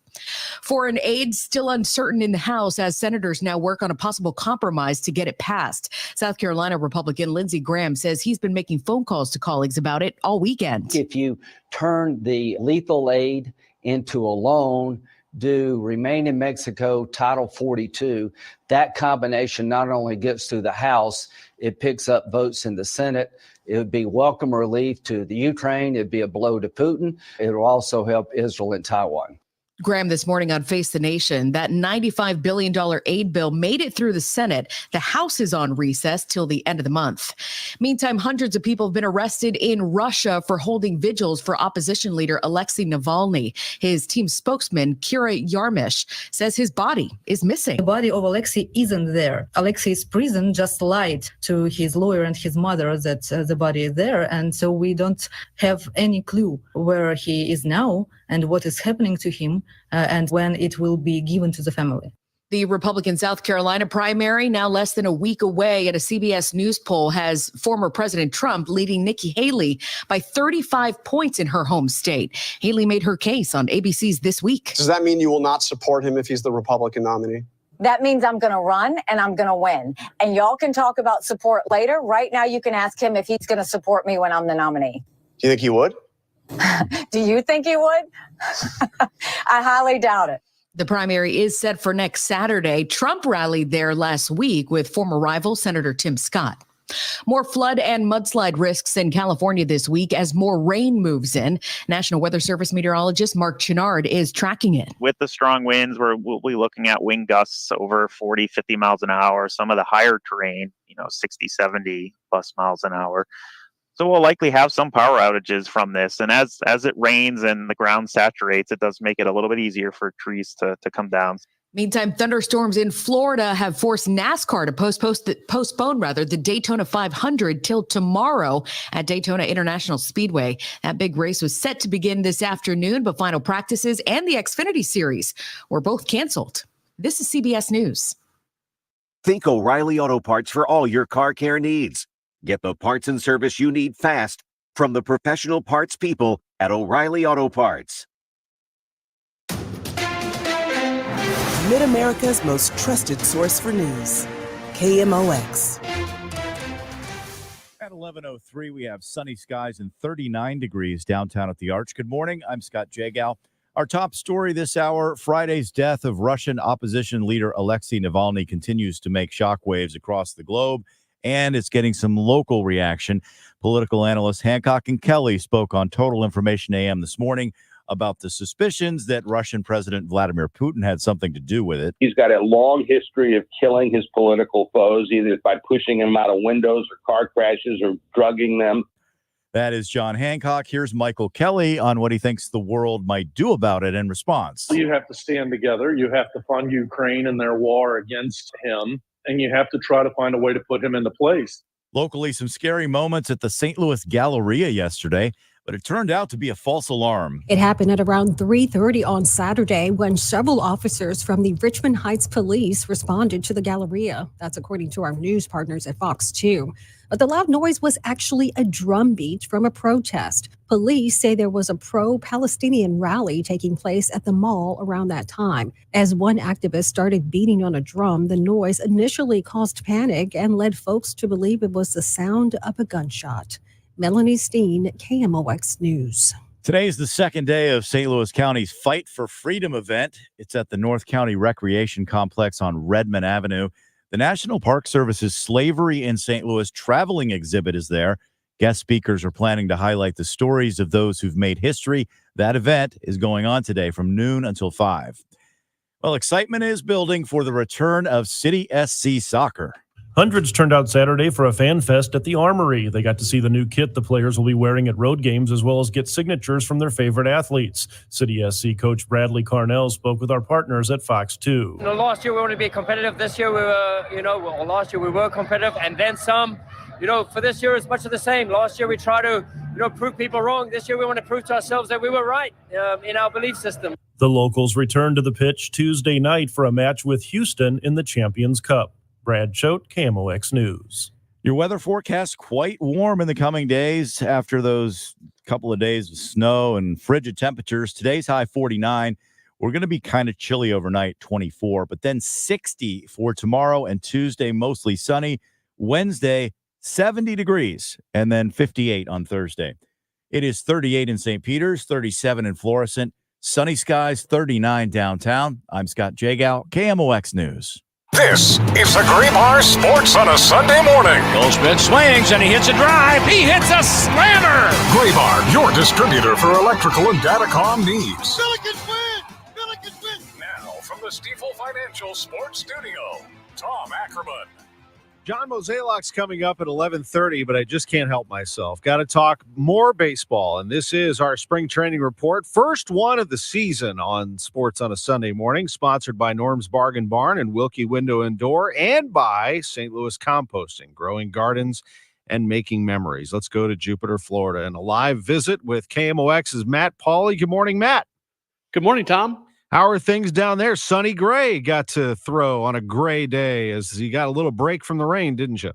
Foreign aid still uncertain in the House as senators now work on a possible compromise to get it passed. South Carolina Republican Lindsey Graham says he's been making phone calls to colleagues about it all weekend. If you turn the lethal aid into a loan, do Remain in Mexico, Title 42, that combination not only gets through the House, it picks up votes in the Senate. It would be welcome relief to the Ukraine. It'd be a blow to Putin. It will also help Israel and Taiwan. Graham this morning on Face the Nation, that $95 billion aid bill made it through the Senate. The House is on recess till the end of the month. Meantime, hundreds of people have been arrested in Russia for holding vigils for opposition leader Alexei Navalny. His team spokesman, Kira Yarmish, says his body is missing. The body of Alexei isn't there. Alexei's prison just lied to his lawyer and his mother that the body is there. And so we don't have any clue where he is now and what is happening to him and when it will be given to the family. The Republican South Carolina primary, now less than a week away, at a CBS News poll has former President Trump leading Nikki Haley by 35 points in her home state. Haley made her case on ABC's This Week. Does that mean you will not support him if he's the Republican nominee? That means I'm going to run and I'm going to win. And y'all can talk about support later. Right now, you can ask him if he's going to support me when I'm the nominee. Do you think he would? Do you think he would? I highly doubt it. The primary is set for next Saturday. Trump rallied there last week with former rival Senator Tim Scott. More flood and mudslide risks in California this week as more rain moves in. National Weather Service meteorologist Mark Chenard is tracking it. With the strong winds, we'll be looking at wind gusts over 40, 50 miles an hour. Some of the higher terrain, 60, 70 plus miles an hour. So we'll likely have some power outages from this. And as it rains and the ground saturates, it does make it a little bit easier for trees to come down. Meantime, thunderstorms in Florida have forced NASCAR to postpone the Daytona 500 till tomorrow at Daytona International Speedway. That big race was set to begin this afternoon, but final practices and the Xfinity Series were both canceled. This is CBS News. Think O'Reilly Auto Parts for all your car care needs. Get the parts and service you need fast from the professional parts people at O'Reilly Auto Parts. Mid-America's most trusted source for news. KMOX. At 11:03, we have sunny skies and 39 degrees downtown at the Arch. Good morning. I'm Scott Jagow. Our top story this hour, Friday's death of Russian opposition leader Alexei Navalny continues to make shockwaves across the globe, and it's getting some local reaction. Political analyst Hancock and Kelly spoke on Total Information AM this morning about the suspicions that Russian President Vladimir Putin had something to do with it. He's got a long history of killing his political foes, either by pushing them out of windows or car crashes or drugging them. That is John Hancock. Here's Michael Kelly on what he thinks the world might do about it in response. You have to stand together. You have to fund Ukraine in their war against him, and you have to try to find a way to put him into place. Locally, some scary moments at the St. Louis Galleria yesterday, but it turned out to be a false alarm. It happened at around 3:30 on Saturday when several officers from the Richmond Heights Police responded to the Galleria. That's according to our news partners at Fox 2. But the loud noise was actually a drumbeat from a protest. Police say there was a pro-Palestinian rally taking place at the mall around that time. As one activist started beating on a drum, the noise initially caused panic and led folks to believe it was the sound of a gunshot. Melanie Steen, KMOX News. Today is the second day of St. Louis County's Fight for Freedom event. It's at the North County Recreation Complex on Redmond Avenue. The National Park Service's Slavery in St. Louis traveling exhibit is there. Guest speakers are planning to highlight the stories of those who've made history. That event is going on today from noon until 5. Well, excitement is building for the return of City SC soccer. Hundreds turned out Saturday for a fan fest at the Armory. They got to see the new kit the players will be wearing at road games, as well as get signatures from their favorite athletes. City SC coach Bradley Carnell spoke with our partners at Fox 2. Last year we wanted to be competitive. This year we were, last year we were competitive, and then some. For this year it's much of the same. Last year we tried to, prove people wrong. This year we want to prove to ourselves that we were right in our belief system. The locals returned to the pitch Tuesday night for a match with Houston in the Champions Cup. Brad Choate, KMOX News. Your weather forecast quite warm in the coming days after those couple of days of snow and frigid temperatures. Today's high 49. We're going to be kind of chilly overnight, 24, but then 60 for tomorrow and Tuesday, mostly sunny. Wednesday, 70 degrees, and then 58 on Thursday. It is 38 in St. Peters, 37 in Florissant, sunny skies, 39 downtown. I'm Scott Jagow, KMOX News. This is the Graybar Sports on a Sunday morning. Goldschmidt swings and he hits a drive. He hits a slammer. Graybar, your distributor for electrical and datacom needs. Now from the Stifel Financial Sports Studio, Tom Ackerman. John Mozeliak's coming up at 11:30, but I just can't help myself. Got to talk more baseball, and this is our spring training report. First one of the season on Sports on a Sunday morning, sponsored by Norm's Bargain Barn and Wilkie Window and Door, and by St. Louis Composting, growing gardens and making memories. Let's go to Jupiter, Florida, and a live visit with KMOX's Matt Pauley. Good morning, Matt. Good morning, Tom. How are things down there? Sonny Gray got to throw on a gray day as you got a little break from the rain, didn't you?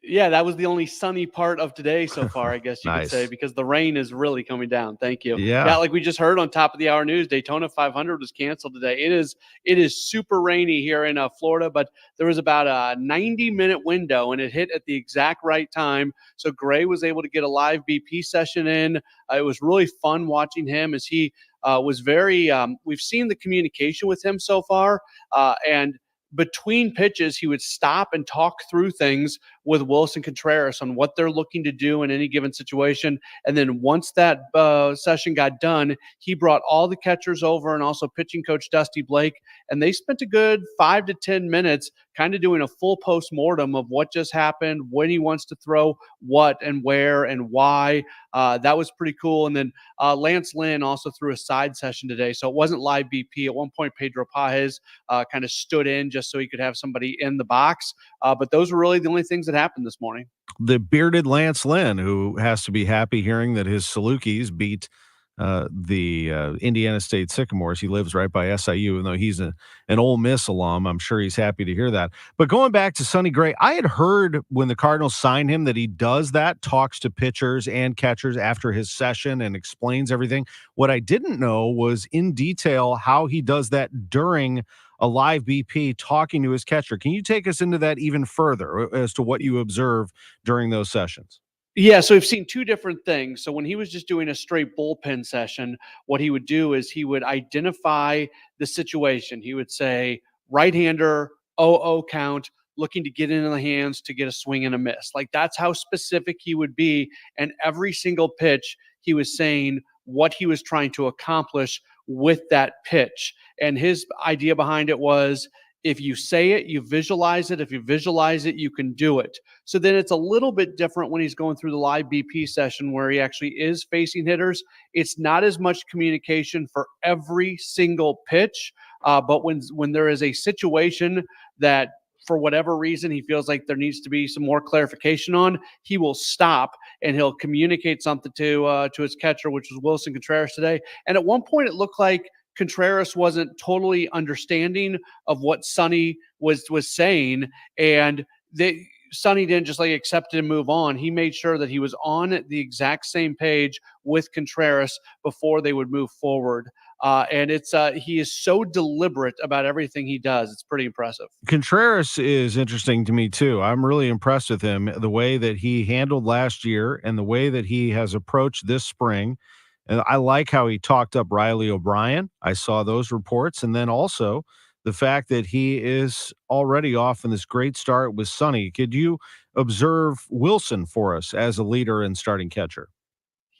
Yeah, that was the only sunny part of today so far, I guess you Nice. could say, because the rain is really coming down. Thank you. Yeah. Like we just heard on top of the hour news, Daytona 500 was canceled today. It is super rainy here in Florida, but there was about a 90-minute window, and it hit at the exact right time. So Gray was able to get a live BP session in. It was really fun watching him as he was very we've seen the communication with him so far, and between pitches, he would stop and talk through things with Wilson Contreras on what they're looking to do in any given situation. And then once that session got done, he brought all the catchers over and also pitching coach Dusty Blake. And they spent a good 5 to 10 minutes kind of doing a full postmortem of what just happened, when he wants to throw what and where and why. That was pretty cool. And then Lance Lynn also threw a side session today. So it wasn't live BP. At one point, Pedro Pajes kind of stood in just so he could have somebody in the box. But those were really the only things that happened this morning. The bearded Lance Lynn, who has to be happy hearing that his Salukis beat the Indiana State Sycamores. He lives right by SIU, even though he's an Ole Miss alum. I'm sure he's happy to hear that. But going back to Sonny Gray, I had heard when the Cardinals signed him that he does that, talks to pitchers and catchers after his session and explains everything. What I didn't know was in detail how he does that during a live BP talking to his catcher. Can you take us into that even further as to what you observe during those sessions? Yeah, so we've seen two different things. So when he was just doing a straight bullpen session, what he would do is he would identify the situation. He would say, right-hander, 0-0 count, looking to get into the hands to get a swing and a miss. Like, that's how specific he would be. And every single pitch, he was saying what he was trying to accomplish with that pitch. And his idea behind it was, if you say it, you visualize it. If you visualize it, you can do it. So then it's a little bit different when he's going through the live BP session where he actually is facing hitters. It's not as much communication for every single pitch, but when there is a situation that for whatever reason he feels like there needs to be some more clarification on, he will stop and he'll communicate something to his catcher, which was Wilson Contreras today. And at one point it looked like Contreras wasn't totally understanding of what Sonny was saying, and Sonny didn't just accept it and move on. He made sure that he was on the exact same page with Contreras before they would move forward. And he is so deliberate about everything he does. It's pretty impressive. Contreras is interesting to me too. I'm really impressed with him, the way that he handled last year and the way that he has approached this spring. And I like how he talked up Riley O'Brien. I saw those reports. And then also the fact that he is already off in this great start with Sonny. Could you observe Wilson for us as a leader and starting catcher?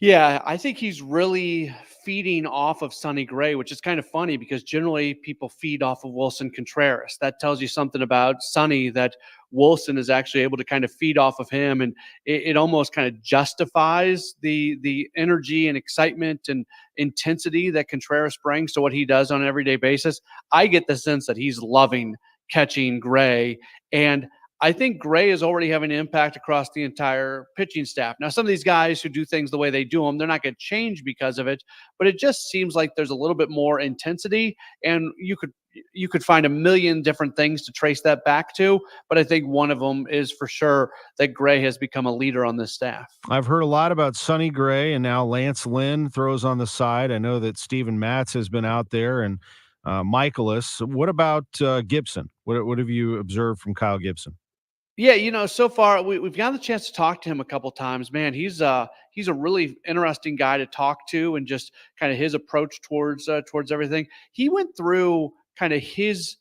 Yeah, I think he's really feeding off of Sonny Gray, which is kind of funny because generally people feed off of Wilson Contreras. That tells you something about Sonny, that Wilson is actually able to kind of feed off of him, and it almost kind of justifies the energy and excitement and intensity that Contreras brings to what he does on an everyday basis. I get the sense that he's loving catching Gray, and I think Gray is already having an impact across the entire pitching staff. Now, some of these guys who do things the way they do them, they're not going to change because of it, but it just seems like there's a little bit more intensity, and you could find a million different things to trace that back to, but I think one of them is for sure that Gray has become a leader on this staff. I've heard a lot about Sonny Gray, and now Lance Lynn throws on the side. I know that Steven Matz has been out there, and Michaelis. What about Gibson? What have you observed from Kyle Gibson? Yeah, so far we've gotten the chance to talk to him a couple times. Man, he's a really interesting guy to talk to, and just kind of his approach towards everything. He went through kind of his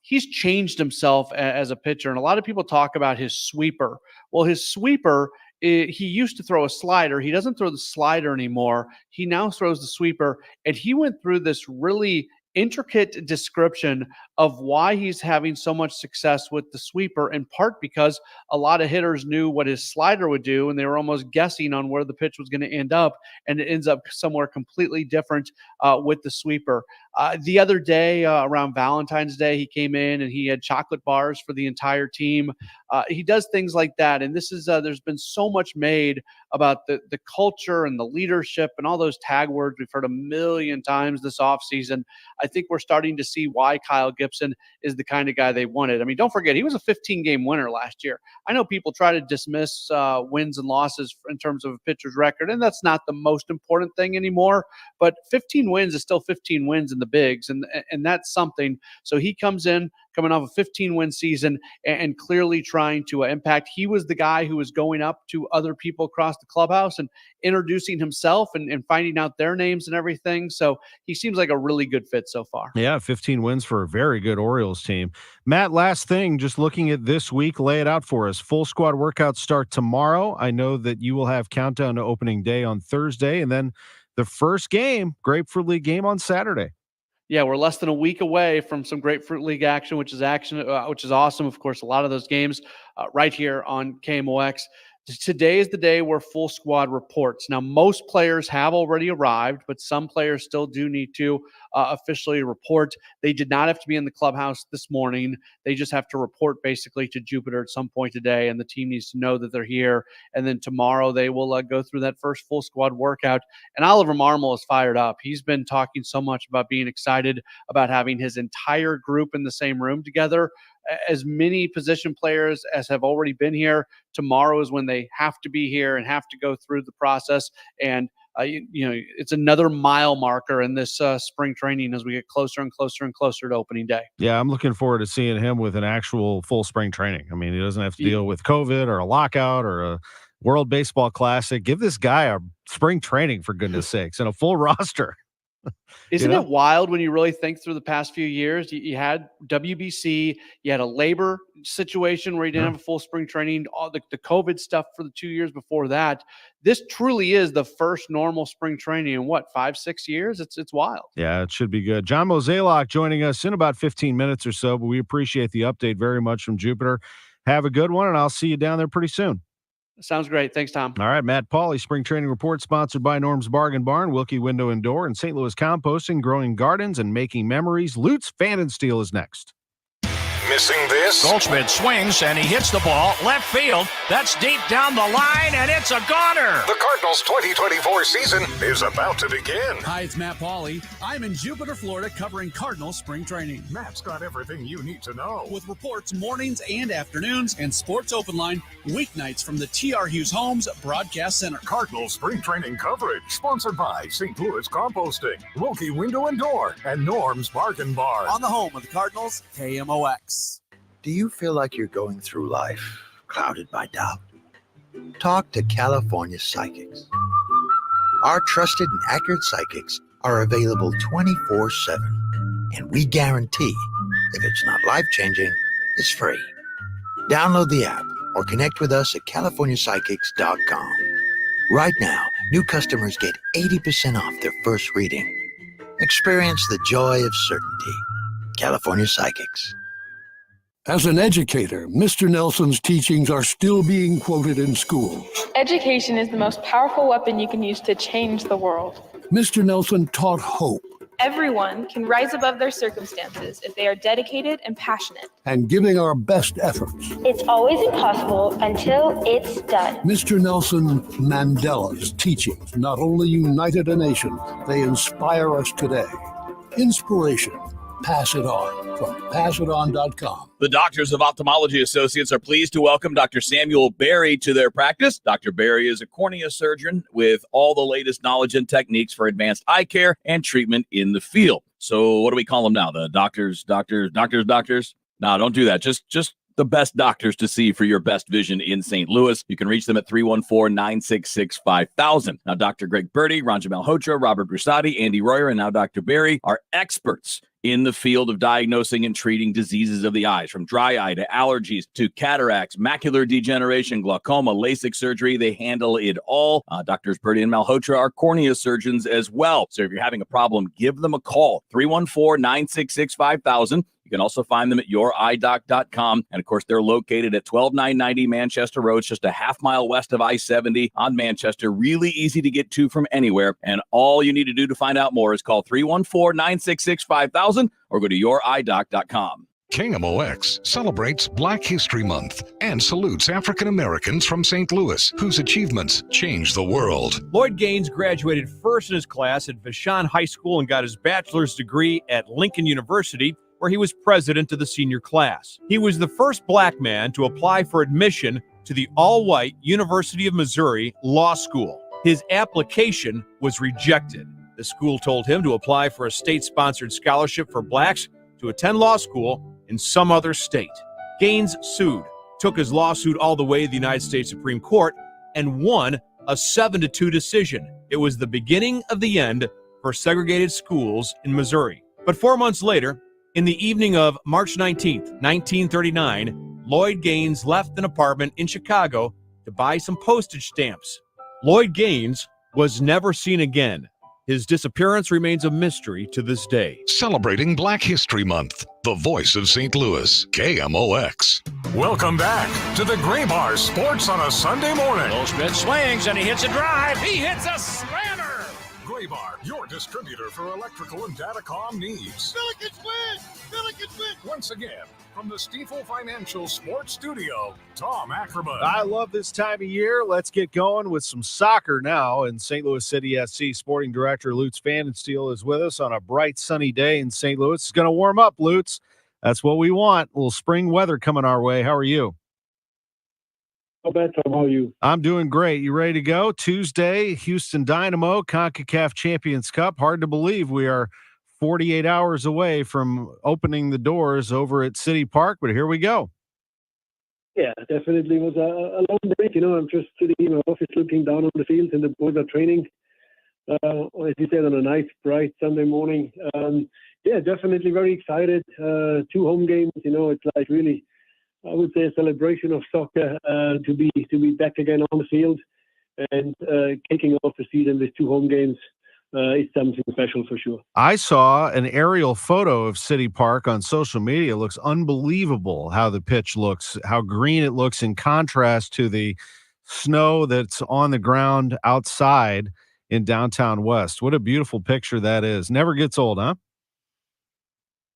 he's changed himself as a pitcher, and a lot of people talk about his sweeper. Well, his sweeper, he used to throw a slider. He doesn't throw the slider anymore. He now throws the sweeper, and he went through this really intricate description of why he's having so much success with the sweeper, in part because a lot of hitters knew what his slider would do, and they were almost guessing on where the pitch was going to end up, and it ends up somewhere completely different with the sweeper. The other day, around Valentine's Day, he came in and he had chocolate bars for the entire team. He does things like that, and this is there's been so much made about the culture and the leadership and all those tag words we've heard a million times this offseason. I think we're starting to see why Kyle Gibson is the kind of guy they wanted. I mean, don't forget, he was a 15-game winner last year. I know people try to dismiss wins and losses in terms of a pitcher's record, and that's not the most important thing anymore, but 15 wins is still 15 wins in the bigs, and that's something. So he comes in coming off a 15-win season and clearly trying to impact. He was the guy who was going up to other people across the clubhouse and introducing himself and finding out their names and everything. So he seems like a really good fit so far. Yeah, 15 wins for a very good Orioles team. Matt, last thing, just looking at this week, lay it out for us. Full squad workouts start tomorrow. I know that you will have countdown to opening day on Thursday, and then the first game, Grapefruit League game, on Saturday. Yeah, we're less than a week away from some Grapefruit League action, which is awesome. Of course, a lot of those games right here on KMOX. Today is the day where full squad reports. Now, most players have already arrived, but some players still do need to officially report. They did not have to be in the clubhouse this morning. They just have to report basically to Jupiter at some point today, and the team needs to know that they're here. And then tomorrow they will go through that first full squad workout. And Oliver Marmol is fired up. He's been talking so much about being excited about having his entire group in the same room together. As many position players as have already been here, tomorrow is when they have to be here and have to go through the process. And, it's another mile marker in this spring training as we get closer and closer and closer to opening day. Yeah, I'm looking forward to seeing him with an actual full spring training. I mean, he doesn't have to deal with COVID or a lockout or a World Baseball Classic. Give this guy a spring training, for goodness sakes, and a full roster. Isn't it wild when you really think through the past few years? You had WBC, you had a labor situation where you didn't have a full spring training, all the COVID stuff for the 2 years before that. This truly is the first normal spring training in 5-6 years? It's wild. Yeah, it should be good. John Mozeliak joining us in about 15 minutes or so, but we appreciate the update very much from Jupiter. Have a good one, and I'll see you down there pretty soon. Sounds great. Thanks, Tom. All right, Matt Pauley, Spring Training Report, sponsored by Norm's Bargain Barn, Wilkie Window and Door, and St. Louis Composting, growing gardens and making memories. Lutz Pfannenstiel is next. Missing this? Goldschmidt swings and he hits the ball left field. That's deep down the line, and it's a goner. The Cardinals' 2024 season is about to begin. Hi, it's Matt Pauley. I'm in Jupiter, Florida, covering Cardinals spring training. Matt's got everything you need to know. With reports mornings and afternoons and Sports Open Line weeknights from the T.R. Hughes Homes Broadcast Center. Cardinals spring training coverage, sponsored by St. Louis Composting, Wilkie Window and Door, and Norm's Bargain Barn. On the home of the Cardinals, KMOX. Do you feel like you're going through life clouded by doubt? Talk to California Psychics. Our trusted and accurate psychics are available 24/7, and we guarantee if it's not life-changing, it's free. Download the app or connect with us at CaliforniaPsychics.com. Right now, New customers get 80% off their first reading. Experience the joy of certainty. California Psychics. As an educator, Mr. Nelson's teachings are still being quoted in schools. Education is the most powerful weapon you can use to change the world. Mr. Nelson taught hope Everyone can rise above their circumstances if they are dedicated and passionate. and giving our best efforts. It's always impossible until it's done. Mr. Nelson Mandela's teachings not only united a nation, they inspire us today. Inspiration. Pass it on from passiton.com. The Doctors of Ophthalmology Associates are pleased to welcome Dr. Samuel Berry to their practice. Dr. Berry is a cornea surgeon with all the latest knowledge and techniques for advanced eye care and treatment in the field. So what do we call them now? The doctors? No, don't do that. Just the best doctors to see for your best vision in St. Louis. You can reach them at 314-966-5000. Now, Dr. Greg Birdie, Ranjan Malhotra, Robert Brusati, Andy Royer, and now Dr. Berry are experts in the field of diagnosing and treating diseases of the eyes, from dry eye to allergies to cataracts, macular degeneration, glaucoma, LASIK surgery. They handle it all. Doctors Birdie and Malhotra are cornea surgeons as well. So if you're having a problem, give them a call, 314-966-5000. You can also find them at youridoc.com. And of course, they're located at 12990 Manchester Road, just a half mile west of I-70 on Manchester. Really easy to get to from anywhere. And all you need to do to find out more is call 314-966-5000 or go to youridoc.com. KMOX celebrates Black History Month and salutes African Americans from St. Louis whose achievements changed the world. Lloyd Gaines graduated first in his class at Vashon High School and got his bachelor's degree at Lincoln University, where he was president of the senior class. He was the first black man to apply for admission to the all-white University of Missouri Law School. His application was rejected. The school told him to apply for a state-sponsored scholarship for blacks to attend law school in some other state. Gaines sued, took his lawsuit all the way to the United States Supreme Court, and won a 7-2 decision. It was the beginning of the end for segregated schools in Missouri. But 4 months later, in the evening of March 19th, 1939, Lloyd Gaines left an apartment in Chicago to buy some postage stamps. Lloyd Gaines was never seen again. His disappearance remains a mystery to this day. Celebrating Black History Month, the voice of St. Louis, KMOX. Welcome back to the Gray Bar Sports on a Sunday morning. Goldschmidt swings and he hits a drive. He hits a slammer. Gray Bar, your distributor for electrical and datacom needs. Billikens win! Billikens win! Once again, from the Stifel Financial Sports Studio, Tom Ackerman. I love this time of year. Let's get going with some soccer now. And St. Louis City SC Sporting Director Lutz Vandensteel is with us on a bright, sunny day in St. Louis. It's going to warm up, Lutz. That's what we want. A little spring weather coming our way. How are you? How about Tom? How are you? I'm doing great. You ready to go? Tuesday, Houston Dynamo, CONCACAF Champions Cup. Hard to believe we are 48 hours away from opening the doors over at City Park, but here we go. Yeah, definitely was a long break. I'm just sitting in my office looking down on the field and the boys are training, as you said, on a nice, bright Sunday morning. Yeah, definitely very excited. 2 home games, it's like really, I would say, a celebration of soccer to be back again on the field and kicking off the season with 2 home games. It's something special for sure. I saw an aerial photo of City Park on social media. It looks unbelievable how the pitch looks, how green it looks in contrast to the snow that's on the ground outside in downtown West. What a beautiful picture that is. Never gets old, huh?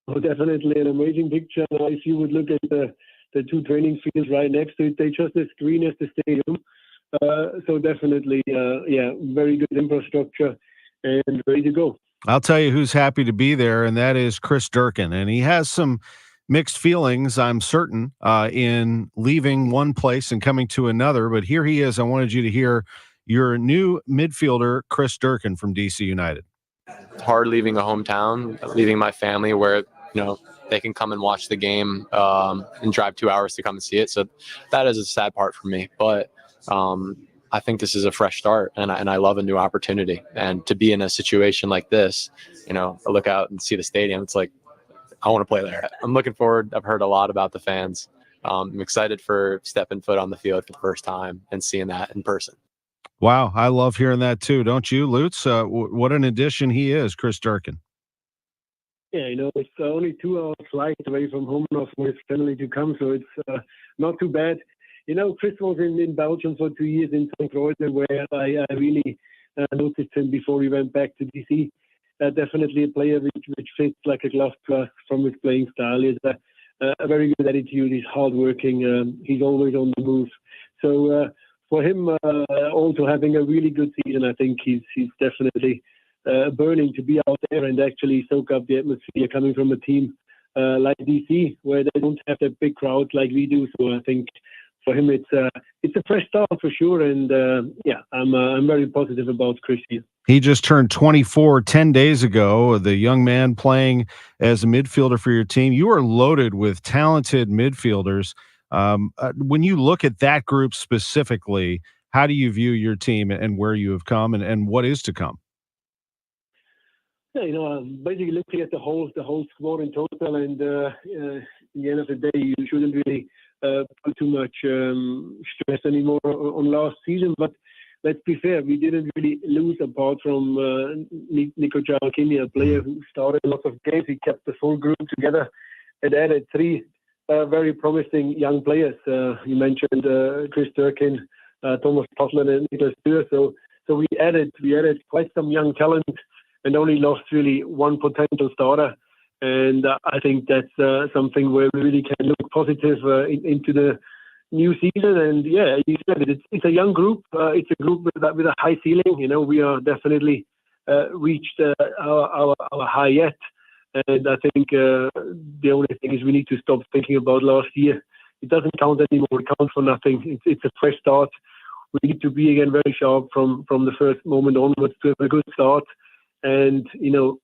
Oh, definitely an amazing picture. Now, if you would look at the 2 training fields right next to it, they're just as green as the stadium. So definitely, very good infrastructure and ready to go. I'll tell you who's happy to be there, and that is Chris Durkin. And he has some mixed feelings, I'm certain, in leaving one place and coming to another. But here he is. I wanted you to hear your new midfielder, Chris Durkin from DC United. It's hard leaving a hometown, leaving my family where, they can come and watch the game and drive 2 hours to come and see it. So that is a sad part for me. But I think this is a fresh start, and I love a new opportunity. And to be in a situation like this, I look out and see the stadium. It's like, I want to play there. I'm looking forward. I've heard a lot about the fans. I'm excited for stepping foot on the field for the first time and seeing that in person. Wow, I love hearing that too, don't you, Lutz? What an addition he is, Chris Durkin. Yeah, it's only 2 hours flight away from home now for his family to come, so it's not too bad. Chris was in Belgium for 2 years in St. Croix, where I really noticed him before he went back to DC. Definitely a player which fits like a glove to us from his playing style. He has a very good attitude. He's hardworking. He's always on the move. So for him, also having a really good season, I think he's definitely burning to be out there and actually soak up the atmosphere coming from a team like DC, where they don't have that big crowd like we do. So I think for him, it's a fresh start for sure. And I'm very positive about Chris here. He just turned 24 10 days ago, the young man playing as a midfielder for your team. You are loaded with talented midfielders. When you look at that group specifically, how do you view your team and where you have come and what is to come? Yeah, basically looking at the whole squad in total, and in the end of the day, you shouldn't really put too much stress anymore on last season. But let's be fair, we didn't really lose apart from Nico Giacchini, a player who started lots of games. He kept the full group together and added three very promising young players. You mentioned Chris Durkin, Thomas Potland, and Niklas Dürr. So we added quite some young talent and only lost really one potential starter. And I think that's something where we really can look positive into the new season. And yeah, you said it. It's a young group. It's a group with a high ceiling. We are definitely reached our high yet. And I think the only thing is we need to stop thinking about last year. It doesn't count anymore. It counts for nothing. It's a fresh start. We need to be again very sharp from the first moment onwards to have a good start. And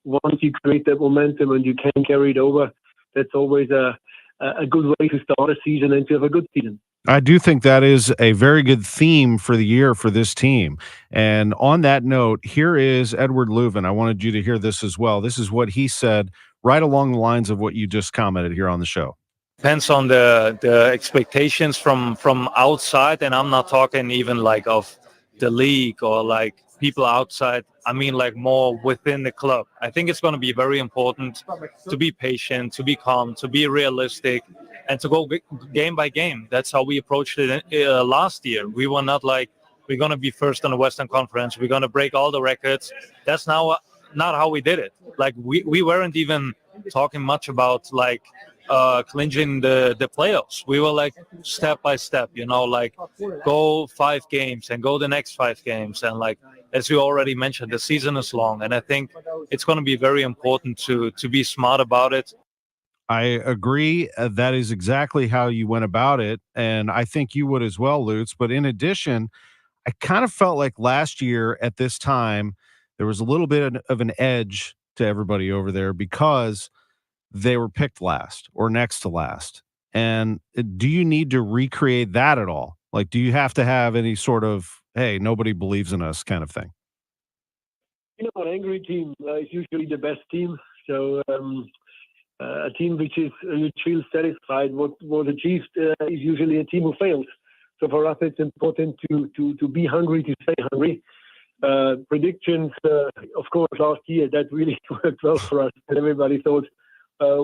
once you create that momentum and you can carry it over, that's always a good way to start a season and to have a good season. I do think that is a very good theme for the year for this team. And on that note, here is Edward Leuven. I wanted you to hear this as well. This is what he said right along the lines of what you just commented here on the show. Depends on the expectations from outside, and I'm not talking even like of the league or like people outside. I mean like more within the club. I think it's going to be very important to be patient, to be calm, to be realistic, and to go game by game. That's how we approached it last year. We were not like, we're going to be first in the Western Conference, we're going to break all the records. That's now not how we did it. Like we weren't even talking much about like clinching the playoffs. We were like step by step, like go 5 games and go the next 5 games. And like, as you already mentioned, the season is long. And I think it's going to be very important to be smart about it. I agree. That is exactly how you went about it. And I think you would as well, Lutz. But in addition, I kind of felt like last year at this time, there was a little bit of an edge to everybody over there because they were picked last or next to last. And do you need to recreate that at all? Like, do you have to have any sort of, hey, nobody believes in us kind of thing? An angry team is usually the best team. So a team which feels satisfied what was achieved is usually a team who fails. So for us, it's important to be hungry, to stay hungry. Predictions, of course, last year that really worked well for us. And everybody thought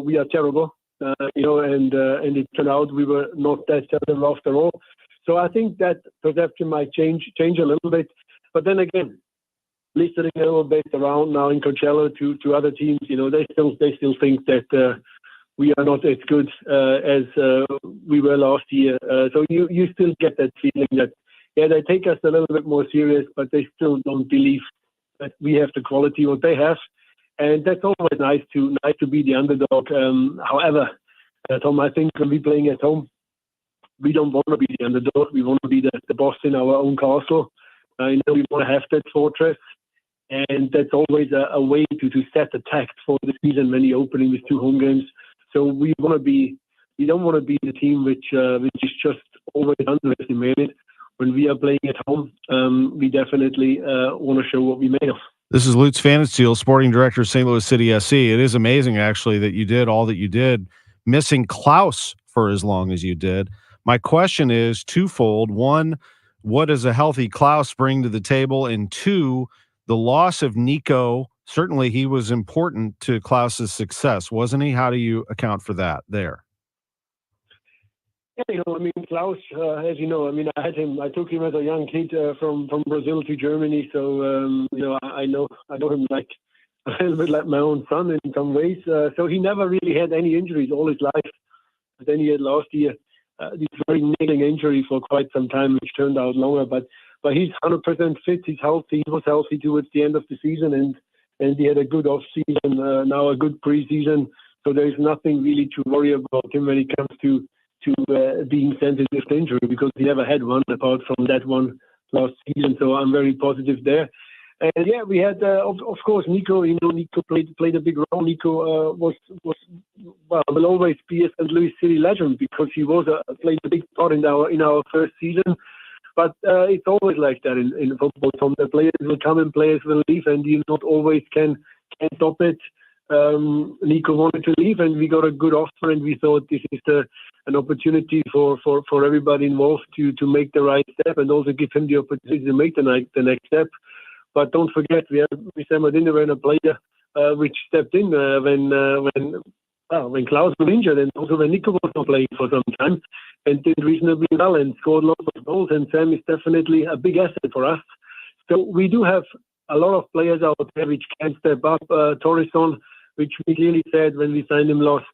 we are terrible, and it turned out we were not that terrible after all. So I think that perception might change a little bit. But then again, listening a little bit around now in Coachella to other teams, they still think that we are not as good as we were last year. So you still get that feeling that they take us a little bit more serious, but they still don't believe that we have the quality what they have. And that's always nice to be the underdog. However, Tom, I think when we're playing at home, we don't want to be the underdog. We want to be the boss in our own castle. We want to have that fortress. And that's always a way to set the tact for the season when you're opening with 2 home games. So we don't want to be the team which is just always underestimated. When we are playing at home, we definitely want to show what we made of. This is Lutz Pfannenstiel, sporting director of St. Louis City SC. It is amazing, actually, that you did all that you did, missing Klaus for as long as you did. My question is twofold. One, what does a healthy Klaus bring to the table? And two, the loss of Nico, certainly he was important to Klaus's success, wasn't he? How do you account for that there? Yeah, Klaus, as you know, I took him as a young kid from Brazil to Germany. So, I know him like a little bit like my own son in some ways. So he never really had any injuries all his life. But then he had last year this very niggling injury for quite some time, which turned out longer. But he's 100% fit. He's healthy. He was healthy towards the end of the season, and he had a good off season. Now a good preseason. So there is nothing really to worry about him when it comes to being sensitive to injury, because he never had one apart from that one last season. So I'm very positive there. And yeah, we had of course Nico. Nico played a big role. Nico will always be a St. Louis City legend because he played a big part in our first season. But it's always like that in football. Some the players will come and players will leave, and you not always can stop it. Nico wanted to leave, and we got a good offer, and we thought this is an opportunity for everybody involved to make the right step, and also give him the opportunity to make the next step. But don't forget, we Sam Adinda a player which stepped in when Klaus was injured, and also when Nico was not playing for some time, and did reasonably well and scored lots of goals. And Sam is definitely a big asset for us. So we do have a lot of players out there which can step up. Torreson, which we clearly said when we signed him last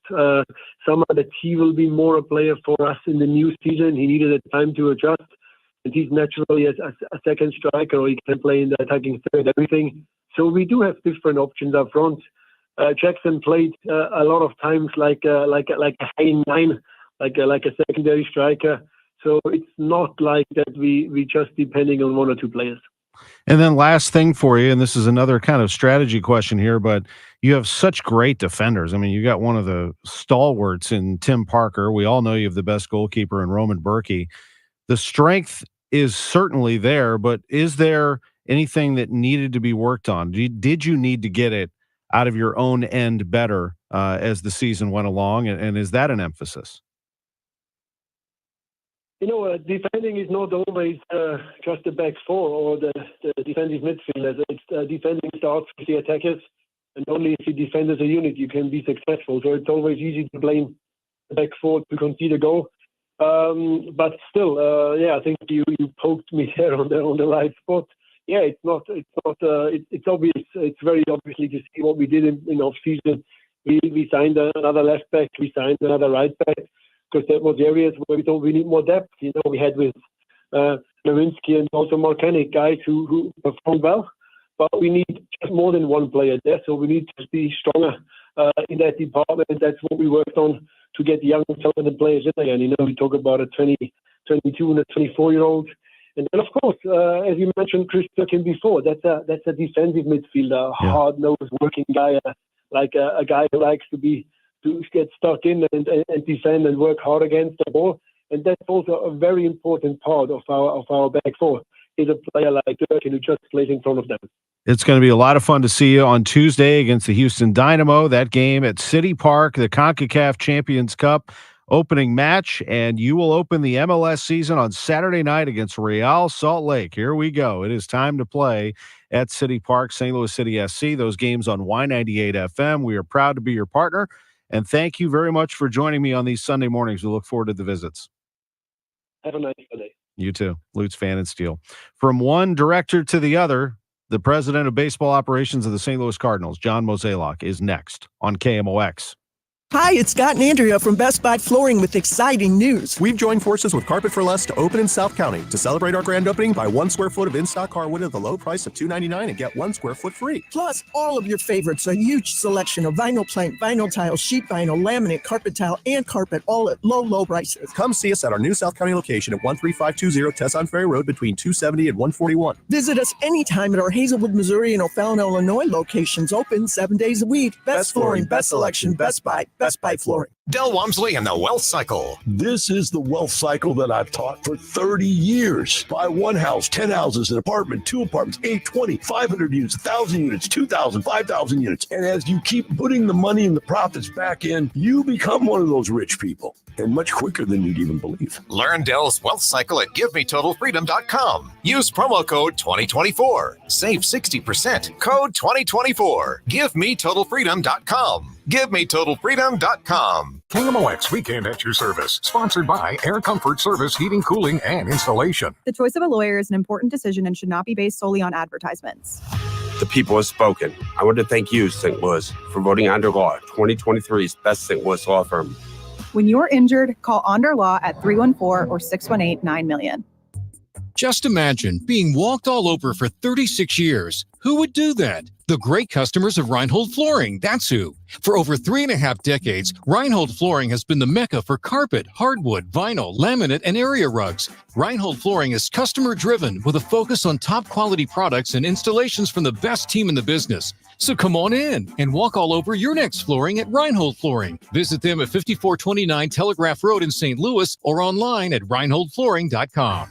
summer that he will be more a player for us in the new season. He needed a time to adjust, and he's naturally a second striker, or he can play in the attacking third, everything. So we do have different options up front. Jackson played a lot of times like a high nine, like a secondary striker. So it's not like that we just depending on one or two players. And then last thing for you, and this is another kind of strategy question here, but you have such great defenders. I mean, you got one of the stalwarts in Tim Parker. We all know you have the best goalkeeper in Roman Berkey. The strength is certainly there, but is there anything that needed to be worked on? Did you need to get it out of your own end better as the season went along, and is that an emphasis? Defending is not always just the back four or the defensive midfielders. It's defending starts with the attackers, and only if you defend as a unit you can be successful. So it's always easy to blame the back four to concede a goal. But still, I think you poked me there on the right spot. Yeah, it's obvious. It's very obviously to see what we did in off season. We signed another left back. We signed another right back, because that was areas where we thought we need more depth. We had with Nowinski and also Marcanic, guys who performed well, but we need just more than one player there. So we need to be stronger in that department. That's what we worked on to get young talented players in again. We talk about a 20, 22 and a 24-year-old. And then, of course, as you mentioned, Chris Perkin before, that's a defensive midfielder, hard-nosed working guy, like a guy who likes to get stuck in and defend and work hard against the ball. And that's also a very important part of our back four, is a player like Perkin who just plays in front of them. It's going to be a lot of fun to see you on Tuesday against the Houston Dynamo. That game at City Park, the CONCACAF Champions Cup opening match, and you will open the MLS season on Saturday night against Real Salt Lake. Here we go. It is time to play at City Park, St. Louis City SC. Those games on Y98 FM. We are proud to be your partner, and thank you very much for joining me on these Sunday mornings. We look forward to the visits. Have a nice day. You too. Lutz, Fan, and Steele. From one director to the other, the president of baseball operations of the St. Louis Cardinals, John Mozeliak, is next on KMOX. Hi, it's Scott and Andrea from Best Buy Flooring with exciting news. We've joined forces with Carpet for Less to open in South County. To celebrate our grand opening, buy 1 square foot of in-stock hardwood at the low price of $2.99 and get 1 square foot free. Plus, all of your favorites, a huge selection of vinyl plank, vinyl tile, sheet vinyl, laminate, carpet tile, and carpet, all at low, low prices. Come see us at our new South County location at 13520 Tesson Ferry Road between 270 and 141. Visit us anytime at our Hazelwood, Missouri and O'Fallon, Illinois locations, open 7 days a week. Best flooring, best selection, Best Buy. Best Buy Flooring. Del Walmsley and the Wealth Cycle. This is the wealth cycle that I've taught for 30 years. Buy one house, 10 houses, an apartment, 2 apartments, 8, 20, 500 units, 1,000 units, 2,000, 5,000 units. And as you keep putting the money and the profits back in, you become one of those rich people. And much quicker than you'd even believe. Learn Dell's Wealth Cycle at GiveMeTotalFreedom.com. Use promo code 2024. Save 60%. Code 2024. GiveMeTotalFreedom.com. GiveMeTotalFreedom.com. KMOX Weekend at your service. Sponsored by Air Comfort Service Heating, Cooling, and Installation. The choice of a lawyer is an important decision and should not be based solely on advertisements. The people have spoken. I want to thank you, St. Louis, for voting Onder Law 2023's best St. Louis law firm. When you're injured, call Onder Law at 314 or 618-900,000. Just imagine being walked all over for 36 years. Who would do that? The great customers of Reinhold Flooring, that's who. For over 3.5 decades, Reinhold Flooring has been the mecca for carpet, hardwood, vinyl, laminate, and area rugs. Reinhold Flooring is customer-driven with a focus on top-quality products and installations from the best team in the business. So come on in and walk all over your next flooring at Reinhold Flooring. Visit them at 5429 Telegraph Road in St. Louis or online at reinholdflooring.com.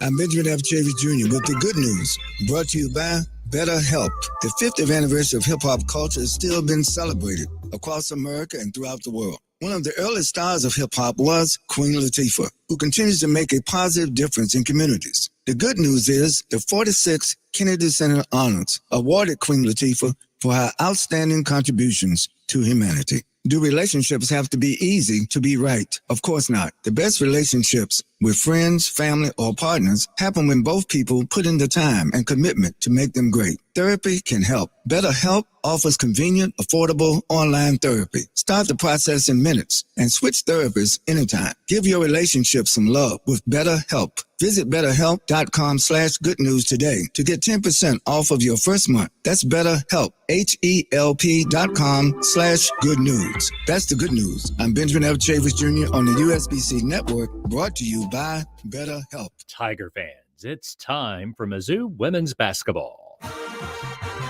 I'm Benjamin F. Chavis Jr. with the good news, brought to you by BetterHelp. The 50th anniversary of hip-hop culture has still been celebrated across America and throughout the world. One of the earliest stars of hip-hop was Queen Latifah, who continues to make a positive difference in communities. The good news is the 46th Kennedy Center Honors awarded Queen Latifah for her outstanding contributions to humanity. Do relationships have to be easy to be right? Of course not. The best relationships with friends, family, or partners happen when both people put in the time and commitment to make them great. Therapy can help. BetterHelp offers convenient, affordable online therapy. Start the process in minutes and switch therapists anytime. Give your relationship some love with BetterHelp. Visit BetterHelp.com/good news today to get 10% off of your first month. That's BetterHelp, HELP.com/good news. That's the good news. I'm Benjamin F. Chavis Jr. on the USBC Network, brought to you by BetterHelp. Tiger fans, it's time for Mizzou women's basketball.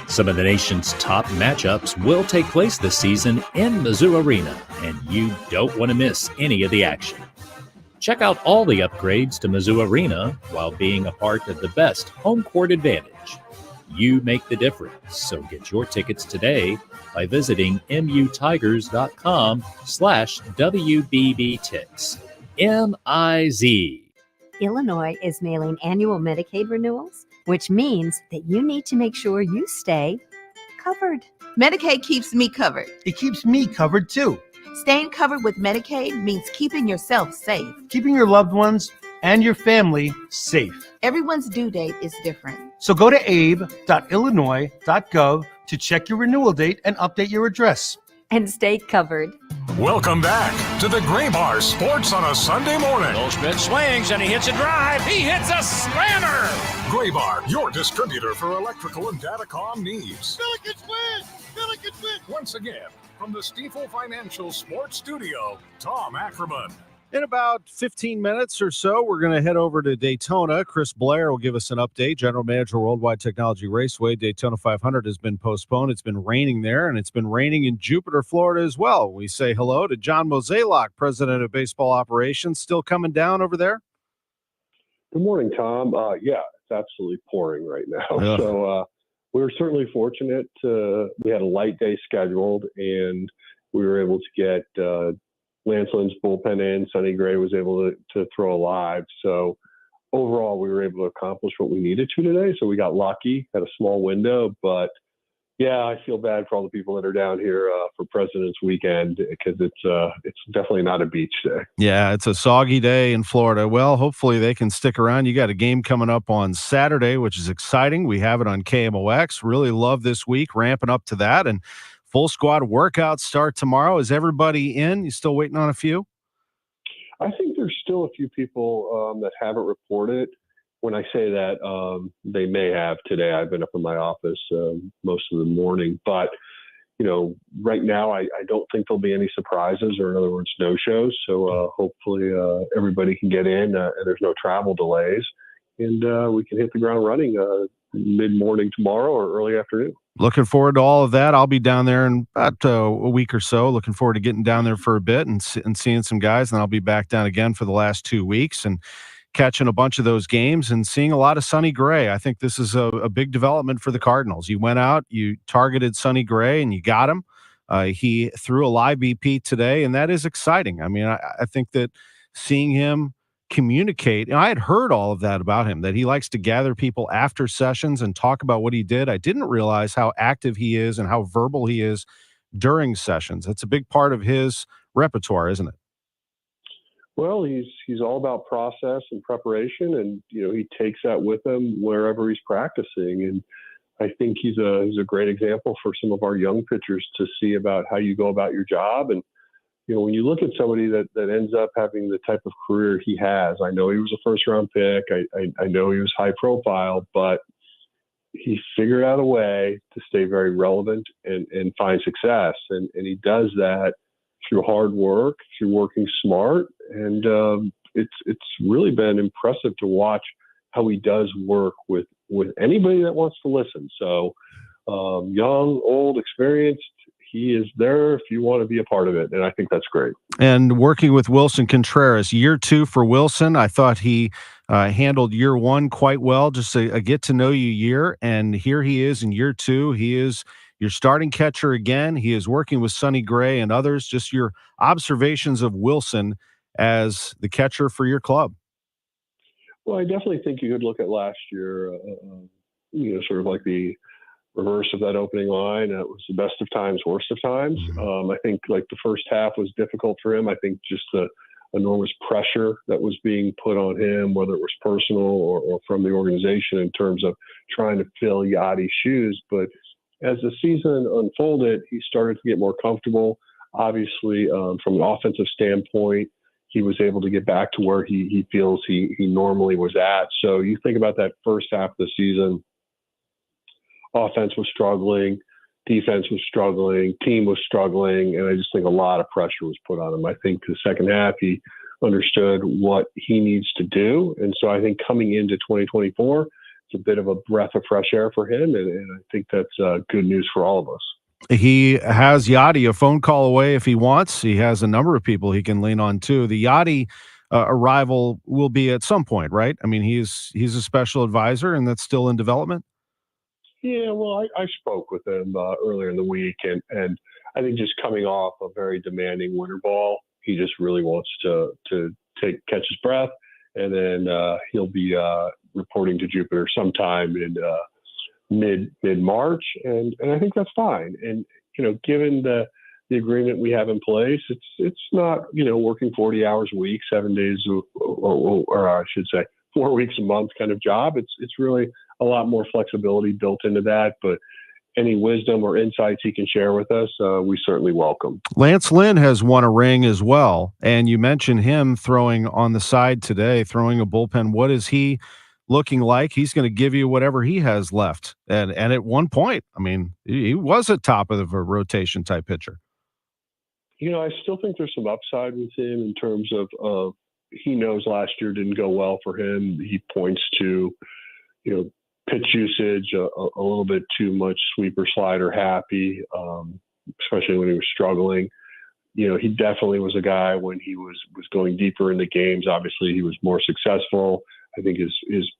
Some of the nation's top matchups will take place this season in Mizzou Arena, and you don't want to miss any of the action. Check out all the upgrades to Mizzou Arena while being a part of the best home court advantage. You make the difference, so get your tickets today by visiting mutigers.com/WBBTix. MIZ. Illinois is mailing annual Medicaid renewals, which means that you need to make sure you stay covered. Medicaid keeps me covered. It keeps me covered too. Staying covered with Medicaid means keeping yourself safe. Keeping your loved ones and your family safe. Everyone's due date is different. So go to abe.illinois.gov to check your renewal date and update your address. And stay covered. Welcome back to the Gray Bar Sports on a Sunday morning. Goldschmidt swings and he hits a drive. He hits a slammer. Gray Bar, your distributor for electrical and datacom needs. Billikens win! Billikens win! Once again, from the Stifel Financial Sports Studio, Tom Ackerman. In about 15 minutes or so, we're going to head over to Daytona. Chris Blair will give us an update. General Manager, Worldwide Technology Raceway. Daytona 500 has been postponed. It's been raining there, and it's been raining in Jupiter, Florida as well. We say hello to John Mozeliak, President of Baseball Operations. Still coming down over there? Good morning, Tom. Yeah, it's absolutely pouring right now. Yeah. So we were certainly fortunate. We had a light day scheduled, and we were able to get Lance Lynn's bullpen in. Sonny Gray was able to throw alive. So overall, we were able to accomplish what we needed to today. So we got lucky, had a small window. But, yeah, I feel bad for all the people that are down here for President's Weekend because it's definitely not a beach day. Yeah, it's a soggy day in Florida. Well, hopefully they can stick around. You got a game coming up on Saturday, which is exciting. We have it on KMOX. Really love this week, ramping up to that. And full squad workouts start tomorrow. Is everybody in? You still waiting on a few? I think there's still a few people that haven't reported. When I say that, they may have today. I've been up in my office most of the morning. But, you know, right now I don't think there'll be any surprises, or in other words, no shows. So hopefully everybody can get in and there's no travel delays. And we can hit the ground running mid-morning tomorrow or early afternoon. Looking forward to all of that. I'll be down there in about a week or so. Looking forward to getting down there for a bit and seeing some guys. And I'll be back down again for the last 2 weeks and catching a bunch of those games and seeing a lot of Sonny Gray. I think this is a big development for the Cardinals. You went out, you targeted Sonny Gray, and you got him. He threw a live BP today, and that is exciting. I mean, I think that seeing him communicate, and I had heard all of that about him, that he likes to gather people after sessions and talk about what he did. I didn't realize how active he is and how verbal he is during sessions. That's a big part of his repertoire, isn't it? Well, he's all about process and preparation, and he takes that with him wherever he's practicing. And I think he's a great example for some of our young pitchers to see about how you go about your job. And when you look at somebody that ends up having the type of career he has, I know he was a first-round pick. I know he was high profile, but he figured out a way to stay very relevant and find success. And he does that through hard work, through working smart. And it's really been impressive to watch how he does work with anybody that wants to listen. So young, old, experienced, he is there if you want to be a part of it, and I think that's great. And working with Wilson Contreras, year 2 for Wilson, I thought he handled year 1 quite well, just a get-to-know-you year, and here he is in year 2. He is your starting catcher again. He is working with Sonny Gray and others. Just your observations of Wilson as the catcher for your club. Well, I definitely think you could look at last year, sort of like the reverse of that opening line. It was the best of times, worst of times. I think like the first half was difficult for him. I think just the enormous pressure that was being put on him, whether it was personal or from the organization in terms of trying to fill Yadi's shoes. But as the season unfolded, he started to get more comfortable. Obviously, from an offensive standpoint, he was able to get back to where he feels he normally was at. So you think about that first half of the season, offense was struggling, defense was struggling, team was struggling, and I just think a lot of pressure was put on him. I think the second half he understood what he needs to do, and so I think coming into 2024, it's a bit of a breath of fresh air for him, and I think that's good news for all of us. He has Yadi a phone call away if he wants. He has a number of people he can lean on too. The Yadi arrival will be at some point, right? I mean, he's a special advisor, and that's still in development. Yeah, well, I spoke with him earlier in the week, and I think just coming off a very demanding winter ball, he just really wants to catch his breath, and then he'll be reporting to Jupiter sometime in mid-March, and I think that's fine. And given the agreement we have in place, it's not working 40 hours a week, 7 days, or I should say 4 weeks a month kind of job. It's really a lot more flexibility built into that, but any wisdom or insights he can share with us, we certainly welcome. Lance Lynn has won a ring as well, and you mentioned him throwing on the side today, throwing a bullpen. What is he looking like? He's going to give you whatever he has left. And at one point, I mean, he was a top of the rotation type pitcher. I still think there's some upside with him in terms of he knows last year didn't go well for him. He points to, pitch usage, a little bit too much sweeper slider happy, especially when he was struggling. He definitely was a guy when he was going deeper into games. Obviously, he was more successful. I think his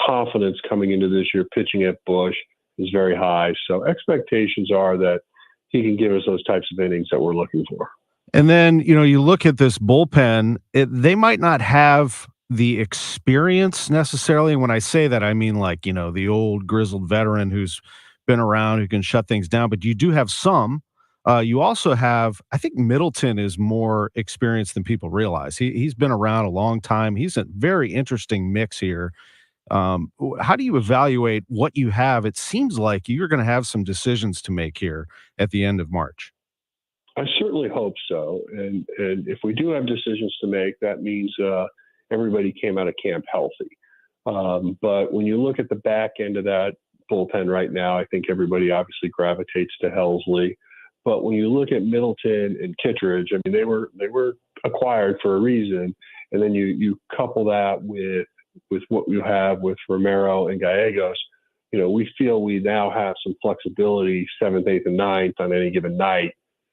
confidence coming into this year pitching at Busch is very high. So expectations are that he can give us those types of innings that we're looking for. And then, you look at this bullpen, they might not have the experience necessarily. And when I say that, I mean like, the old grizzled veteran who's been around, who can shut things down, but you do have some. You also have, I think Middleton is more experienced than people realize. He's been around a long time. He's a very interesting mix here. How do you evaluate what you have? It seems like you're going to have some decisions to make here at the end of March. I certainly hope so. And if we do have decisions to make, that means everybody came out of camp healthy. But when you look at the back end of that bullpen right now, I think everybody obviously gravitates to Helsley. But when you look at Middleton and Kittredge, I mean, they were acquired for a reason. And then you couple that with with what you have with Romero and Gallegos, we feel we now have some flexibility 7th, 8th, and 9th on any given night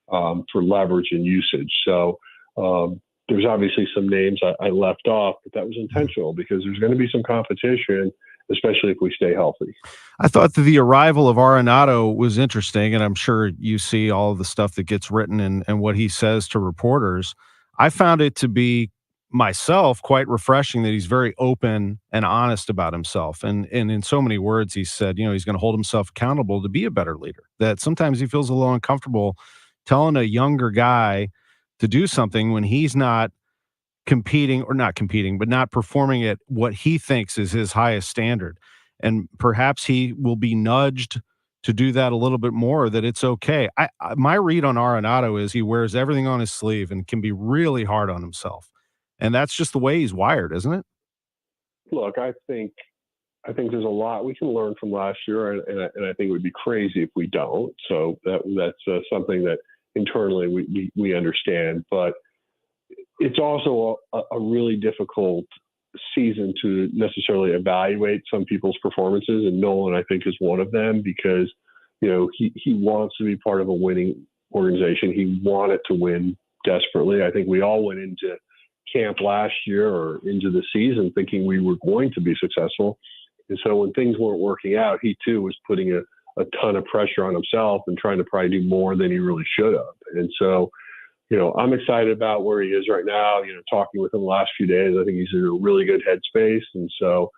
for leverage and usage. So there's obviously some names I left off, but that was intentional because there's going to be some competition, especially if we stay healthy. I thought that the arrival of Arenado was interesting, and I'm sure you see all of the stuff that gets written and what he says to reporters. I found it to be myself quite refreshing that he's very open and honest about himself. And in so many words, he said, he's going to hold himself accountable to be a better leader, that sometimes he feels a little uncomfortable telling a younger guy to do something when he's not not performing at what he thinks is his highest standard. And perhaps he will be nudged to do that a little bit more, that it's okay. My read on Arenado is he wears everything on his sleeve and can be really hard on himself. And that's just the way he's wired, isn't it? Look, I think there's a lot we can learn from last year, and I think it would be crazy if we don't. So that's something that internally we understand. But it's also a really difficult season to necessarily evaluate some people's performances, and Nolan, I think, is one of them because he wants to be part of a winning organization. He wanted to win desperately. I think we all went into camp last year or into the season thinking we were going to be successful, and so when things weren't working out, he too was putting a ton of pressure on himself and trying to probably do more than he really should have. And so I'm excited about where he is right now. Talking with him the last few days, I think he's in a really good headspace. And so,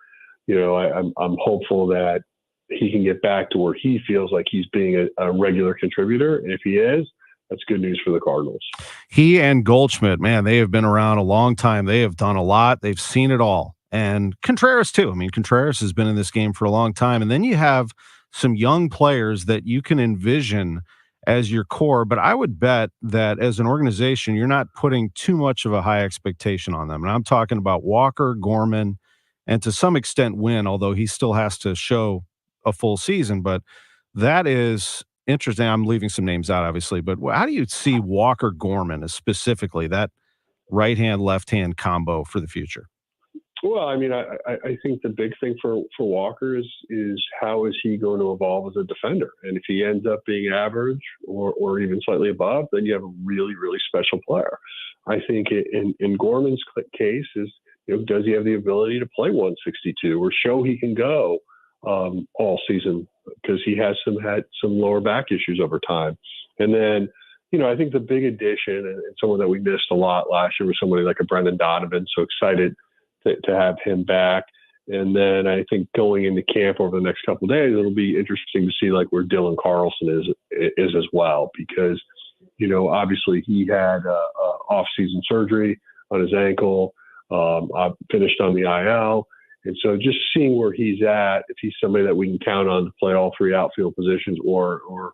I'm hopeful that he can get back to where he feels like he's being a regular contributor. And if he is, that's good news for the Cardinals. He and Goldschmidt, man, they have been around a long time. They have done a lot. They've seen it all. And Contreras too. I mean, Contreras has been in this game for a long time. And then you have some young players that you can envision as your core, but I would bet that as an organization, you're not putting too much of a high expectation on them. And I'm talking about Walker, Gorman, and to some extent Wynn, although he still has to show a full season. But that is interesting. I'm leaving some names out, obviously, but how do you see Walker Gorman as specifically that right-hand, left-hand combo for the future? Well, I mean, I think the big thing for Walker is how is he going to evolve as a defender? And if he ends up being average or even slightly above, then you have a really, really special player. I think in Gorman's case is, does he have the ability to play 162 or show he can go all season? Because he has had some lower back issues over time. And then, I think the big addition and someone that we missed a lot last year was somebody like a Brendan Donovan. So excited to have him back. And then I think going into camp over the next couple of days, it'll be interesting to see like where Dylan Carlson is as well, because, obviously he had off-season surgery on his ankle, finished on the IL. And so just seeing where he's at, if he's somebody that we can count on to play all three outfield positions or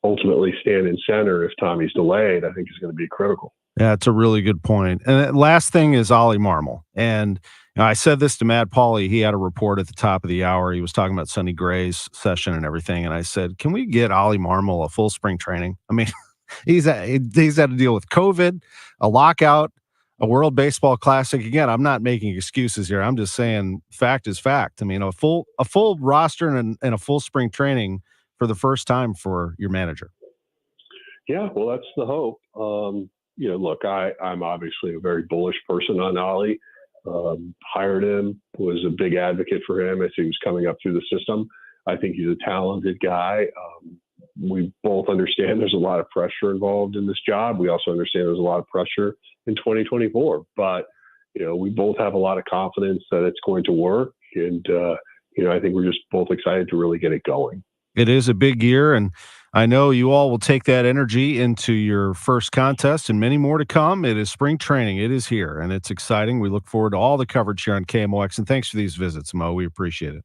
ultimately stand in center if Tommy's delayed, I think is going to be critical. Yeah, it's a really good point. And the last thing is Ollie Marmol. And I said this to Matt Pauley. He had a report at the top of the hour. He was talking about Sonny Gray's session and everything. And I said, can we get Ollie Marmol a full spring training? I mean, he's had to deal with COVID, a lockout, a World Baseball Classic. Again, I'm not making excuses here. I'm just saying fact is fact. I mean, a full roster and a full spring training for the first time for your manager. Yeah, well, that's the hope. Look, I'm obviously a very bullish person on Ollie. Hired him, was a big advocate for him as he was coming up through the system. I think he's a talented guy. We both understand there's a lot of pressure involved in this job. We also understand there's a lot of pressure in 2024. But, we both have a lot of confidence that it's going to work. And, I think we're just both excited to really get it going. It is a big year, and I know you all will take that energy into your first contest and many more to come. It is spring training. It is here, and it's exciting. We look forward to all the coverage here on KMOX, and thanks for these visits, Mo. We appreciate it.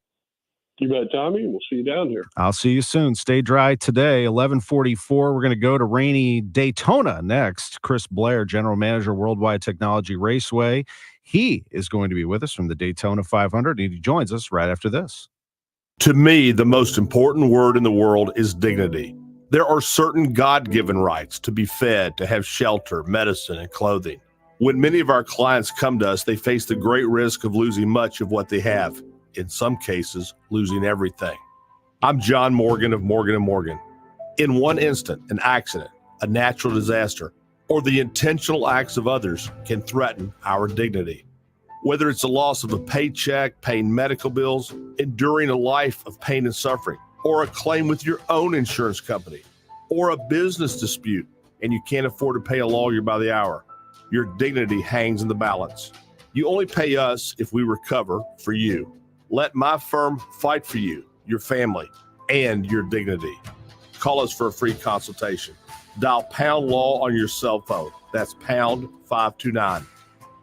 You bet, Tommy. We'll see you down here. I'll see you soon. Stay dry today, 11:44. We're going to go to rainy Daytona next. Chris Blair, General Manager, Worldwide Technology Raceway. He is going to be with us from the Daytona 500, and he joins us right after this. To me, the most important word in the world is dignity. There are certain God-given rights to be fed, to have shelter, medicine, and clothing. When many of our clients come to us, they face the great risk of losing much of what they have, in some cases, losing everything. I'm John Morgan of Morgan & Morgan. In one instant, an accident, a natural disaster, or the intentional acts of others can threaten our dignity. Whether it's the loss of a paycheck, paying medical bills, enduring a life of pain and suffering, or a claim with your own insurance company, or a business dispute, and you can't afford to pay a lawyer by the hour, your dignity hangs in the balance. You only pay us if we recover for you. Let my firm fight for you, your family, and your dignity. Call us for a free consultation. Dial pound law on your cell phone. That's pound 529.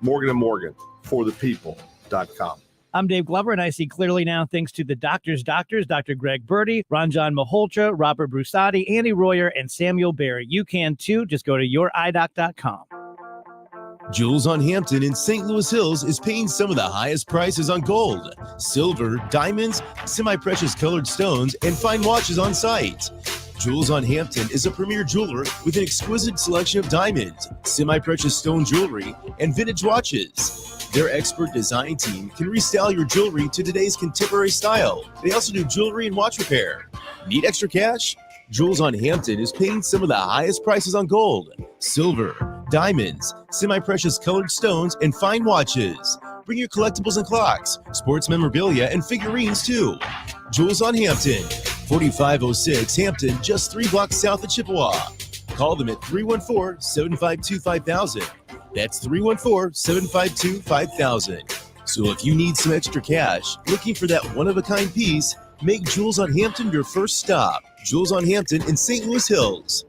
Morgan & Morgan, forthepeople.com. I'm Dave Glover, and I see clearly now thanks to the doctors, Dr. Greg Birdie, Ranjan Malhotra, Robert Brusati, Andy Royer, and Samuel Barry. You can too. Just go to youridoc.com. Jewels on Hampton in St. Louis Hills is paying some of the highest prices on gold, silver, diamonds, semi-precious colored stones, and fine watches on site. Jewels on Hampton is a premier jeweler with an exquisite selection of diamonds, semi-precious stone jewelry, and vintage watches. Their expert design team can restyle your jewelry to today's contemporary style. They also do jewelry and watch repair. Need extra cash? Jewels on Hampton is paying some of the highest prices on gold, silver, diamonds, semi-precious colored stones, and fine watches. Bring your collectibles and clocks, sports memorabilia, and figurines too. Jewels on Hampton, 4506 Hampton, just 3 blocks south of Chippewa. Call them at 314-752-5000. That's 314-752-5000. So if you need some extra cash, looking for that one-of-a-kind piece, make Jewels on Hampton your first stop. Jewels on Hampton in St. Louis Hills.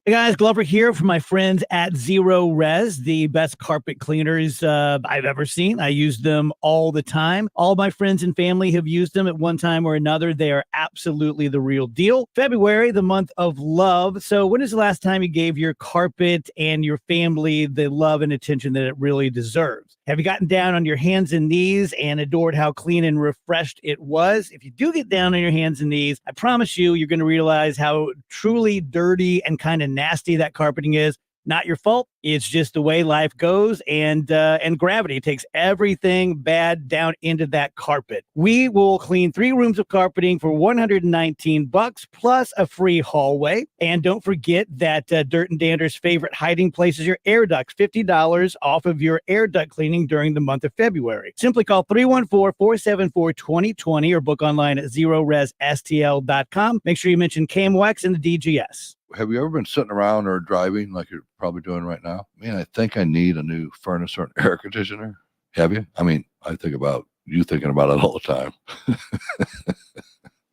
Hey guys, Glover here from my friends at Zero Res, the best carpet cleaners I've ever seen. I use them all the time. All my friends and family have used them at one time or another. They are absolutely the real deal. February, the month of love. So when is the last time you gave your carpet and your family the love and attention that it really deserves? Have you gotten down on your hands and knees and adored how clean and refreshed it was? If you do get down on your hands and knees, I promise you, you're going to realize how truly dirty and kind of nasty that carpeting is. Not your fault. It's just the way life goes, and gravity takes everything bad down into that carpet. We will clean 3 rooms of carpeting for $119 plus a free hallway. And don't forget that Dirt and Dander's favorite hiding place is your air ducts. $50 off of your air duct cleaning during the month of February. Simply call 314-474-2020 or book online at zeroresstl.com. Make sure you mention KMOX and the DGS. Have you ever been sitting around or driving like you're probably doing right now? Man, I think I need a new furnace or an air conditioner. Have you? I mean, I think about you thinking about it all the time.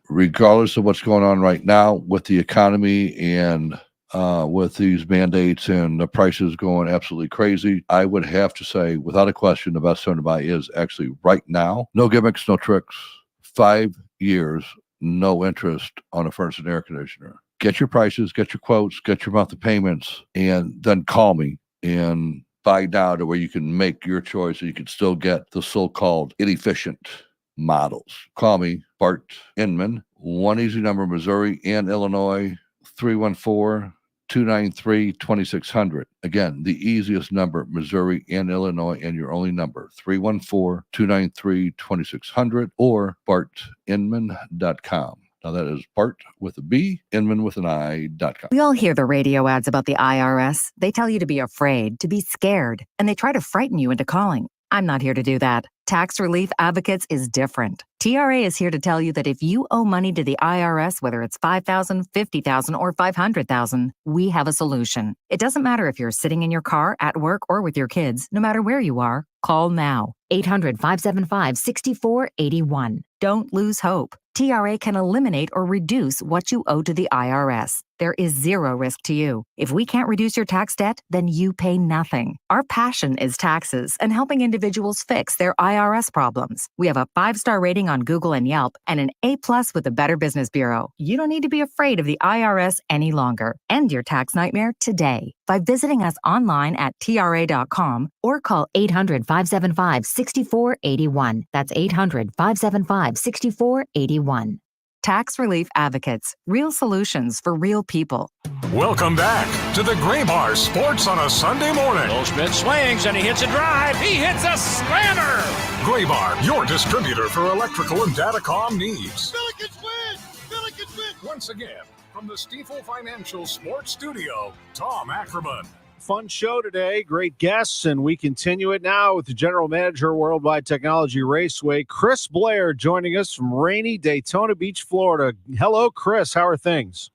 Regardless of what's going on right now with the economy and with these mandates and the prices going absolutely crazy, I would have to say, without a question, the best time to buy is actually right now. No gimmicks, no tricks. 5 years, no interest on a furnace and air conditioner. Get your prices, get your quotes, get your monthly payments, and then call me and buy now to where you can make your choice and you can still get the so-called inefficient models. Call me, Bart Inman, one easy number, Missouri and Illinois, 314-293-2600. Again, the easiest number, Missouri and Illinois, and your only number, 314-293-2600 or bartinman.com. Now that is Bart with a B, Inman with an I.com. We all hear the radio ads about the IRS. They tell you to be afraid, to be scared, and they try to frighten you into calling. I'm not here to do that. Tax Relief Advocates is different. TRA is here to tell you that if you owe money to the IRS, whether it's $5,000, $50,000, or $500,000, we have a solution. It doesn't matter if you're sitting in your car, at work, or with your kids. No matter where you are, call now. 800-575-6481. Don't lose hope. TRA can eliminate or reduce what you owe to the IRS. There is zero risk to you. If we can't reduce your tax debt, then you pay nothing. Our passion is taxes and helping individuals fix their IRS problems. We have a 5-star rating on Google and Yelp and an A+ with the Better Business Bureau. You don't need to be afraid of the IRS any longer. End your tax nightmare today by visiting us online at TRA.com or call 800-575-6481. That's 800-575-6481. Tax Relief Advocates, real solutions for real people. Welcome back to the Gray Bar Sports on a Sunday morning. Goldschmidt swings and he hits a drive. He hits a slammer. Gray Bar, your distributor for electrical and datacom needs. Billikens win! Billikens win! Once again, from the Stifel Financial Sports Studio, Tom Ackerman. Fun show today. Great guests, and we continue it now with the General Manager, Worldwide Technology Raceway, Chris Blair, joining us from rainy Daytona Beach, Florida. Hello, Chris. How are things?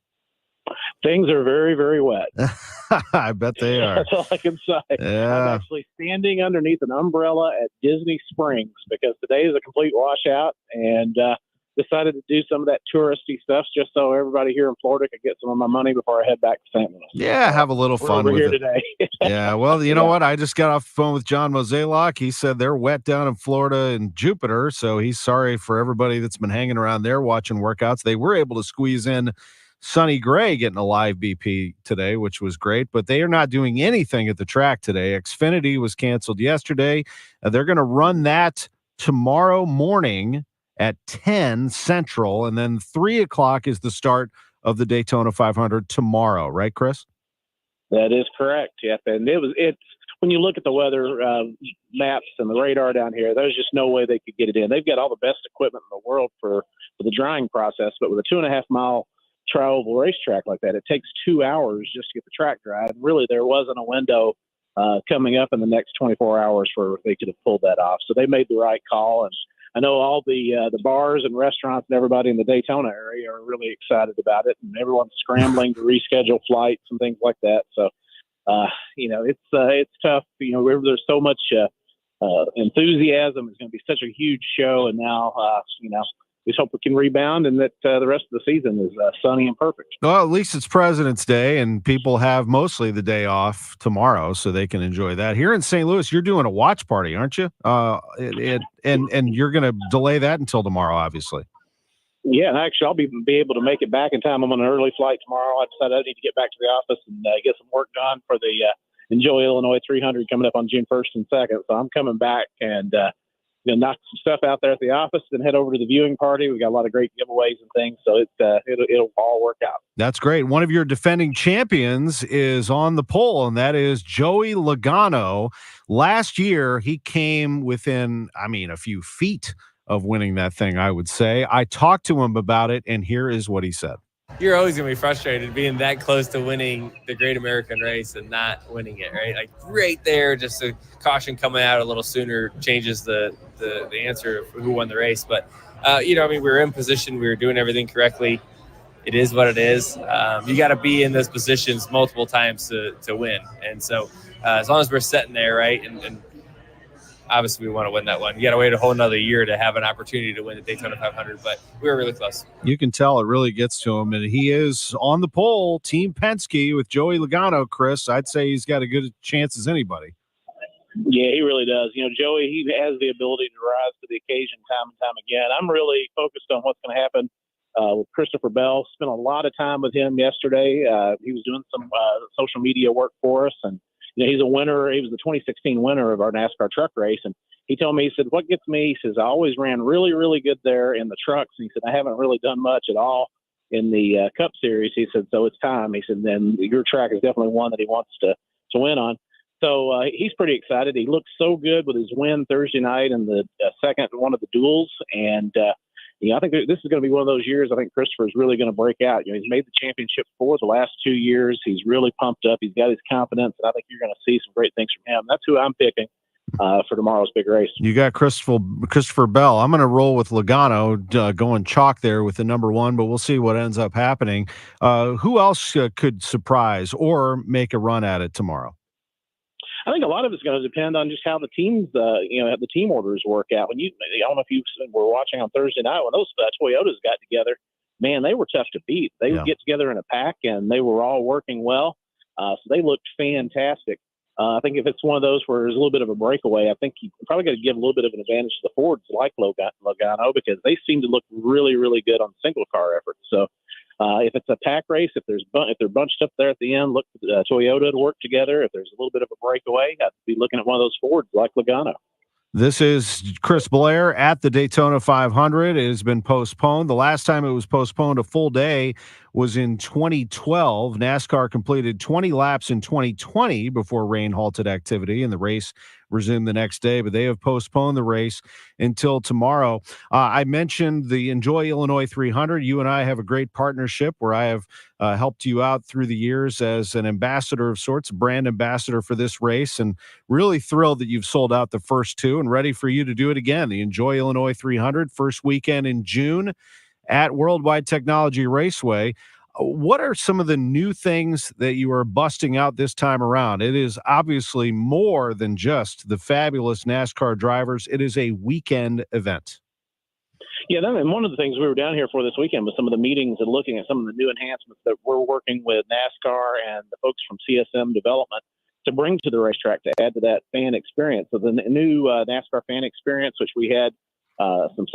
Things are very, very wet. I bet they are. That's all I can say. Yeah. I'm actually standing underneath an umbrella at Disney Springs because today is a complete washout, and decided to do some of that touristy stuff just so everybody here in Florida could get some of my money before I head back to St. Louis. Yeah, have a little fun We're with here it. today. Yeah, well, you know what? I just got off the phone with John Mozeliak. He said they're wet down in Florida and Jupiter, so he's sorry for everybody that's been hanging around there watching workouts. They were able to squeeze in Sonny Gray getting a live BP today, which was great, but they are not doing anything at the track today. Xfinity was canceled yesterday. They're going to run that tomorrow morning at 10 Central, and then 3 o'clock is the start of the Daytona 500 tomorrow, right, Chris? That is correct. Yep. And it's when you look at the weather maps and the radar down here, there's just no way they could get it in. They've got all the best equipment in the world for the drying process, but with a 2.5 mile tri-oval racetrack like that, it takes 2 hours just to get the track dry. And really, there wasn't a window coming up in the next 24 hours where they could have pulled that off. So they made the right call. And I know all the bars and restaurants and everybody in the Daytona area are really excited about it, and everyone's scrambling to reschedule flights and things like that. So, it's tough. There's so much enthusiasm. It's going to be such a huge show, and now, we just hope we can rebound and that the rest of the season is sunny and perfect. Well, at least it's President's Day, and people have mostly the day off tomorrow, so they can enjoy that. Here in St. Louis, you're doing a watch party, aren't you? And you're going to delay that until tomorrow, obviously. Yeah, and actually, I'll be able to make it back in time. I'm on an early flight tomorrow. I decided I need to get back to the office and get some work done for the Enjoy Illinois 300 coming up on June 1st and 2nd. So I'm coming back and knock some stuff out there at the office, then head over to the viewing party. We got a lot of great giveaways and things, so it'll all work out. That's great. One of your defending champions is on the pole, and that is Joey Logano. Last year, he came within, a few feet of winning that thing, I would say. I talked to him about it, and here is what he said. You're always going to be frustrated being that close to winning the Great American Race and not winning it, right? Like right there, just a caution coming out a little sooner changes the answer of who won the race. But, we were in position. We were doing everything correctly. It is what it is. You got to be in those positions multiple times to win. And so as long as we're sitting there, right, and obviously we want to win that one. You got to wait a whole another year to have an opportunity to win the Daytona 500, but we were really close. You can tell it really gets to him, and he is on the pole, Team Penske with Joey Logano, Chris. I'd say he's got a good chance as anybody. Yeah, he really does. Joey, he has the ability to rise to the occasion time and time again. I'm really focused on what's going to happen with Christopher Bell. Spent a lot of time with him yesterday. He was doing some social media work for us, and he's a winner. He was the 2016 winner of our NASCAR truck race. And he told me, he said, what gets me, he says, I always ran really, really good there in the trucks. And he said, I haven't really done much at all in the Cup Series. He said, so it's time. He said, then your track is definitely one that he wants to win on. So he's pretty excited. He looked so good with his win Thursday night in the second one of the duels. And, I think this is going to be one of those years. I think Christopher's really going to break out. He's made the championship for the last 2 years. He's really pumped up. He's got his confidence, and I think you're going to see some great things from him. That's who I'm picking for tomorrow's big race. You got Christopher Bell. I'm going to roll with Logano, going chalk there with the number one, but we'll see what ends up happening. Who else could surprise or make a run at it tomorrow? I think a lot of it's going to depend on just how the teams, the team orders work out. When I don't know if you were watching on Thursday night when those Toyotas got together, man, they were tough to beat. They would get together in a pack, and they were all working well. So they looked fantastic. I think if it's one of those where there's a little bit of a breakaway, I think you probably got to give a little bit of an advantage to the Fords like Logano because they seem to look really, really good on single car efforts. So if it's a pack race, if they're bunched up there at the end, look for Toyota to work together. If there's a little bit of a breakaway, I'd be looking at one of those Fords like Logano. This is Chris Blair at the Daytona 500. It has been postponed. The last time it was postponed a full day was in 2012. NASCAR completed 20 laps in 2020 before rain halted activity, and the race resumed the next day, but they have postponed the race until tomorrow. I mentioned the Enjoy Illinois 300. You and I have a great partnership where I have helped you out through the years as an ambassador of sorts, a brand ambassador for this race, and really thrilled that you've sold out the first two and ready for you to do it again. The Enjoy Illinois 300, first weekend in June at Worldwide Technology Raceway. What are some of the new things that you are busting out this time around? It is obviously more than just the fabulous NASCAR drivers. It is a weekend event. Yeah, and one of the things we were down here for this weekend was some of the meetings and looking at some of the new enhancements that we're working with NASCAR and the folks from CSM Development to bring to the racetrack to add to that fan experience. So the new NASCAR fan experience, which we had some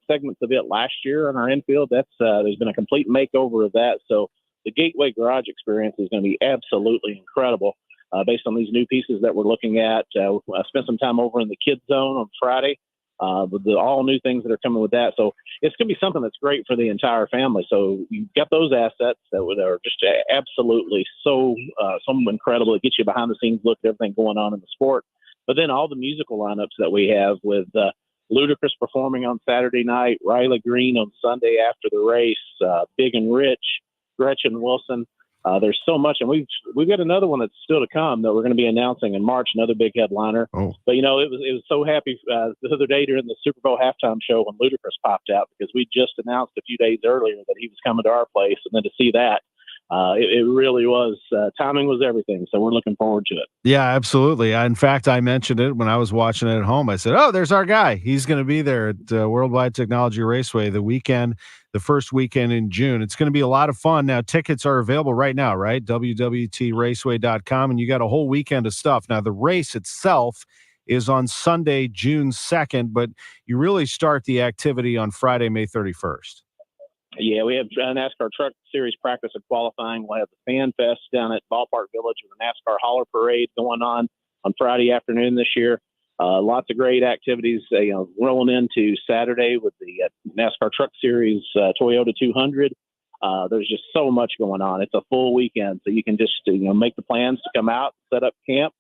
segments of it last year on our infield, there's been a complete makeover of that. So the Gateway Garage experience is going to be absolutely incredible based on these new pieces that we're looking at. I spent some time over in the kids zone on Friday with all new things that are coming with that. So it's going to be something that's great for the entire family. So you've got those assets that are just absolutely so incredible. It gets you behind the scenes look at everything going on in the sport. But then all the musical lineups that we have with Ludacris performing on Saturday night, Riley Green on Sunday after the race, Big and Rich, Gretchen Wilson. There's so much, and we've got another one that's still to come that we're going to be announcing in March, another big headliner. Oh. But it was so happy the other day during the Super Bowl halftime show when Ludacris popped out, because we just announced a few days earlier that he was coming to our place, and then to see that. It really was. Timing was everything, so we're looking forward to it. Yeah, absolutely. In fact, I mentioned it when I was watching it at home. I said, "Oh, there's our guy. He's going to be there at Worldwide Technology Raceway the first weekend in June. It's going to be a lot of fun." Now, tickets are available right now, right? WWTRaceway.com, and you got a whole weekend of stuff. Now, the race itself is on Sunday, June 2nd, but you really start the activity on Friday, May 31st. Yeah, we have NASCAR Truck Series practice and qualifying. We'll have the Fan Fest down at Ballpark Village with the NASCAR Holler Parade going on Friday afternoon this year. Lots of great activities, rolling into Saturday with the NASCAR Truck Series Toyota 200. There's just so much going on. It's a full weekend, so you can just make the plans to come out, set up camp.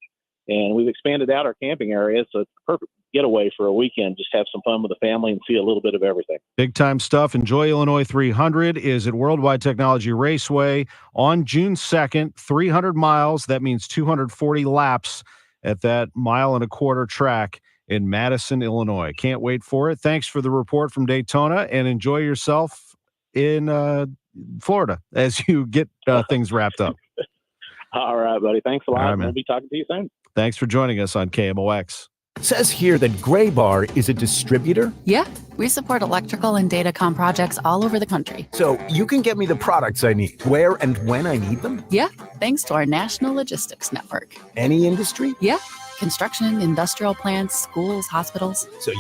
And we've expanded out our camping area, so it's a perfect getaway for a weekend. Just have some fun with the family and see a little bit of everything. Big time stuff. Enjoy Illinois 300 is at Worldwide Technology Raceway on June 2nd, 300 miles. That means 240 laps at that 1.25 mile track in Madison, Illinois. Can't wait for it. Thanks for the report from Daytona, and enjoy yourself in Florida as you get things wrapped up. All right, buddy. Thanks a lot. All right, man. We'll be talking to you soon. Thanks for joining us on KMOX. Says here that Gray Bar is a distributor. Yeah, we support electrical and datacom projects all over the country. So you can get me the products I need, where and when I need them? Yeah, thanks to our national logistics network. Any industry? Yeah, construction, industrial plants, schools, hospitals. So